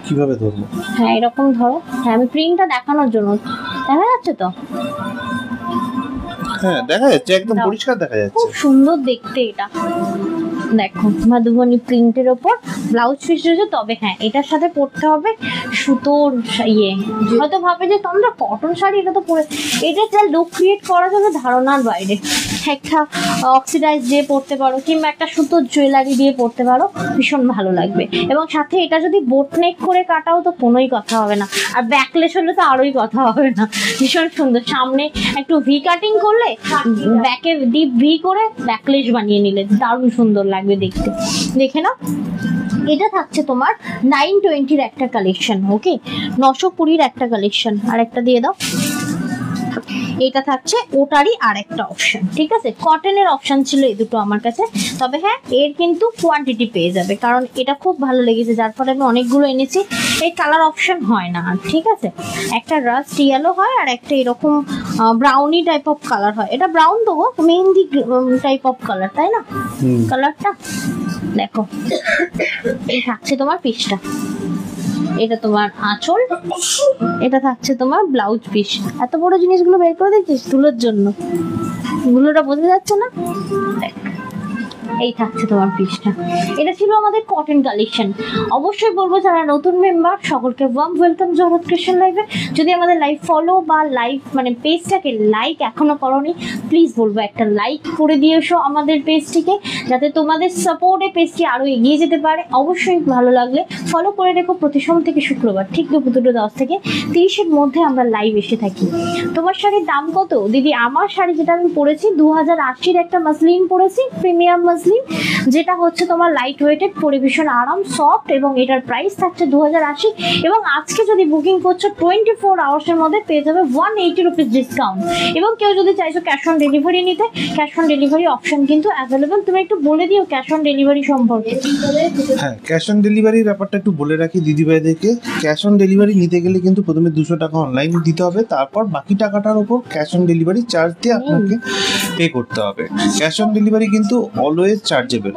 কিভাবে ধরবো? হ্যাঁ এরকম ধরো, হ্যাঁ আমি প্রিন্টটা দেখানোর জন্য। দেখা যাচ্ছে তো? হ্যাঁ দেখা যাচ্ছে, একদম পরিষ্কার দেখা যাচ্ছে, খুব সুন্দর দেখতে এটা। দেখো মধুবনী প্রিন্টের ওপর ব্লাউজ পিস রয়েছে। তবে হ্যাঁ এটার সাথে পরতে হবে সুতোর ইয়ে, হয়তো ভাবে যে তোমরা কটন শাড়ি এটা তো পরে, এটা যা লুক ক্রিয়েট করা যাবে ধারণার বাইরে। একটা অক্সিডাইজ দিয়ে পরতে পারো, কিংবা একটা সুতোর জুয়েলারি দিয়ে পরতে পারো, ভীষণ ভালো লাগবে। এবং সাথে এটা যদি বোট নেক করে কাটাও তো কোনোই কথা হবে না, আর ব্যাকলেস হলে তো আরোই কথা হবে না। ভীষণ সুন্দর, সামনে একটু ভি কাটিং করলে, ব্যাকে ডিপ ভি করে ব্যাকলেস বানিয়ে নিলে দারুণ সুন্দর লাগবে দেখতে, দেখে নাও। এটা থাকছে তোমার 920 একটা কালেকশন, ওকে 920 একটা কালেকশন। আর একটা দিয়ে দাও, এটা থাকছে ওটারই আর একটা অপশন, ঠিক আছে? কটনের অপশন ছিল এই দুটো আমার কাছে, তবে হ্যাঁ এর কিন্তু কোয়ান্টিটি পেয়ে যাবে, কারণ এটা খুব ভালো লেগেছে যার ফলে আমি অনেকগুলো এনেছি। এই কালার অপশন হয় না, ঠিক আছে? একটা রাস্ট ইয়েলো হয় আর একটা এরকম ব্রাউনি টাইপ অফ কালার হয়। এটা ব্রাউন দেবো, মেহেন্দি টাইপ অফ কালার, তাই না? কালারটা দেখো, এই থাকছে তোমার পিসটা, এটা তোমার আঁচল, এটা থাকছে তোমার ব্লাউজ পিস। এত বড় জিনিসগুলো বের করে দিচ্ছিস তুলোর জন্য, গুলোটা বোঝা যাচ্ছে না? দেখ এই থাকছে তোমার পিসটা। এটা ছিল আমাদের কটন কালেকশন। অবশ্যই বলবো যারা নতুন মেম্বার সকলকে ওয়ার্ম ওয়েলকাম জহরত ক্রিয়েশন লাইভে। যদি আমাদের লাইভ ফলো বা লাইভ মানে পেজটাকে লাইক এখনো করোনি, প্লিজ বলবো একটা লাইক করে দিয়েছো আমাদের পেজটিকে, যাতে তোমাদের সাপোর্টে পেজটি আরো এগিয়ে যেতে পারে। অবশ্যই ভালো লাগলে ফলো করে রেখো। প্রতি সোম থেকে শুক্রবার ঠিক দুপুর 10 থেকে 30-এর মধ্যে আমরা লাইভ এসে থাকি। তোমার শাড়ির দাম কত দিদি? আমার শাড়ি যেটা আমি পরেছি 2080-র একটা মাসলিন পরেছি, প্রিমিয়াম মাসলিন, স্লিম, যেটা হচ্ছে তোমার লাইট ওয়েটেড, পরে ভীষণ আরাম, সফট, এবং এটার প্রাইস থাকছে 2080। এবং আজকে যদি বুকিং করছো 24 আওয়ার্সের মধ্যে পেয়ে যাবে 180 রুপিস ডিসকাউন্ট। এবং কেউ যদি চাইছো ক্যাশ অন ডেলিভারি নিতে, ক্যাশ অন ডেলিভারি অপশন কিন্তু অ্যাভেলেবল। তুমি একটু বলে দিও ক্যাশ অন ডেলিভারি সম্পর্কে। হ্যাঁ, ক্যাশ অন ডেলিভারির ব্যাপারটা একটু বলে রাখি দিদিভাইদেরকে। ক্যাশ অন ডেলিভারি নিতে গেলে কিন্তু প্রথমে 200 টাকা অনলাইন দিতে হবে, তারপর বাকি টাকাটার উপর ক্যাশ অন ডেলিভারি চার্জ দিয়ে আপনাকে পে করতে হবে। ক্যাশ অন ডেলিভারি কিন্তু অলওয়েজ চার্জেবল।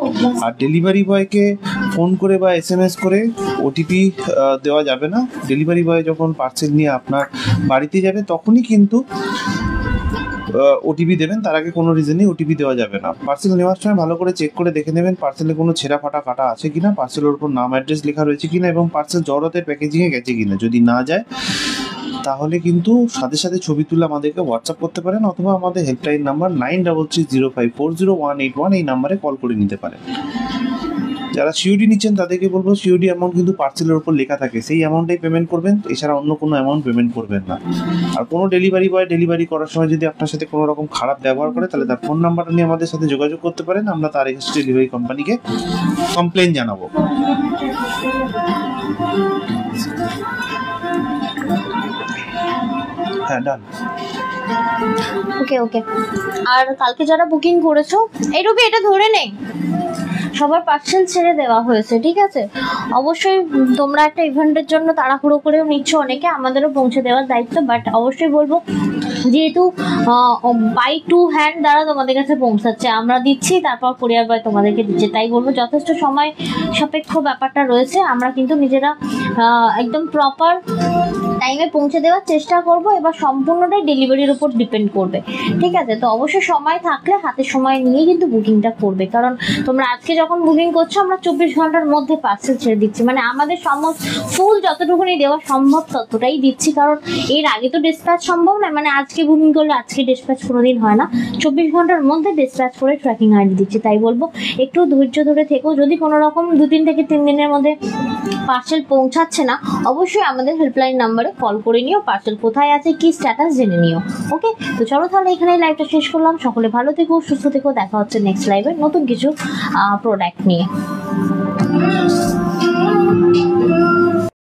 আর ডেলিভারি বয়কে ফোন করে বা SMS করে ওটিপি দেওয়া যাবে না। ডেলিভারি বয় যখন পার্সেল নিয়ে আপনার বাড়িতে যাবে তখনই কিন্তু ওটিপি দেবেন, তার আগে কোনো রিজনেই ওটিপি দেওয়া যাবে না। পার্সেল নেওয়ার সময় ভালো করে চেক করে দেখে নেবেন পার্সেলে কোনো ছেঁড়া ফাটা কাটা আছে কিনা, পার্সেলের উপর নাম অ্যাড্রেস লেখা রয়েছে কিনা, এবং পার্সেল জড়োতে প্যাকেজিংয়ে গেছে কিনা। যদি না যায় তাহলে কিন্তু সাথে সাথে ছবি তুলে আমাদেরকে হোয়াটসঅ্যাপ করতে পারেন, অথবা আমাদের হেল্পলাইন নাম্বার 9330540181 এই নাম্বারে কল করে নিতে পারেন। যারা সিওডি নিচ্ছেন তাদেরকে বলবো সিওডি অ্যামাউন্ট কিন্তু পার্সেলের উপর লেখা থাকে, সেই অ্যামাউন্টটাই পেমেন্ট করবেন, এছাড়া অন্য কোনো অ্যামাউন্ট পেমেন্ট করবেন না। আর কোনো ডেলিভারি বয় ডেলিভারি করার সময় যদি আপনার সাথে কোনো রকম খারাপ ব্যবহার করে তাহলে তার ফোন নাম্বারটা নিয়ে আমাদের সাথে যোগাযোগ করতে পারেন, আমরা তার এগেইনস্টে ডেলিভারি কোম্পানিকে কমপ্লেন জানাবো। হ্যাঁ, ডান। ওকে ওকে। আর কালকে যারা বুকিং করেছো, এই রূপে এটা ধরে নেই, সবার পার্সেল ছেড়ে দেওয়া হয়েছে, ঠিক আছে? অবশ্যই তোমরা একটা ইভেন্টের জন্য তাড়াহুড়ো করেও নিচ্ছ অনেকে, আমাদেরও পৌঁছে দেওয়ার দায়িত্ব, বাট অবশ্যই বলবো যেহেতু বাই টু হ্যান্ড দ্বারা তোমাদের কাছে পৌঁছাচ্ছে, আমরা দিচ্ছি তারপর কুরিয়ার বয় তোমাদেরকে দিচ্ছে, তাই বলবো যথেষ্ট সময় সাপেক্ষ ব্যাপারটা রয়েছে। আমরা কিন্তু নিজেরা একদম প্রপার টাইমে পৌঁছে দেওয়ার চেষ্টা করব, এবার সম্পূর্ণটাই ডেলিভারির উপর ডিপেন্ড করবে, ঠিক আছে? তো অবশ্যই সময় থাকলে হাতে সময় নিয়ে কিন্তু বুকিংটা করবে, কারণ তোমরা আজকে যখন বুকিং করছো আমরা 24 ঘন্টার মধ্যে পার্সেল ছেড়ে দিচ্ছি, মানে আমাদের সমস্ত ফুল যতটুকুনি দেওয়া সম্ভব ততটাই দিচ্ছি, কারণ এর আগে তো ডিসপ্যাচ সম্ভব না, মানে আজকে বুকিং করলে আজকে ডিসপ্যাচ কোনোদিন হয় না, 24 ঘন্টার মধ্যে ডিসপ্যাচ করে ট্র্যাকিং আইডি দিচ্ছি। তাই বলবো একটু ধৈর্য ধরে থেকো, যদি কোনো রকম 2-3 থেকে 3 দিনের মধ্যে পার্সেল পৌঁছাচ্ছে না অবশ্যই আমাদের হেল্পলাইন নাম্বারে কল করে নিও, পার্সেল কোথায় আছে কি স্ট্যাটাস জেনে নিও। ওকে, তো চলো তাহলে এখানেই লাইভটা শেষ করলাম। সকলে ভালো থেকো, সুস্থ থেকো, দেখা হচ্ছে নেক্সট লাইভে নতুন কিছু প্রোডাক্ট নিয়ে।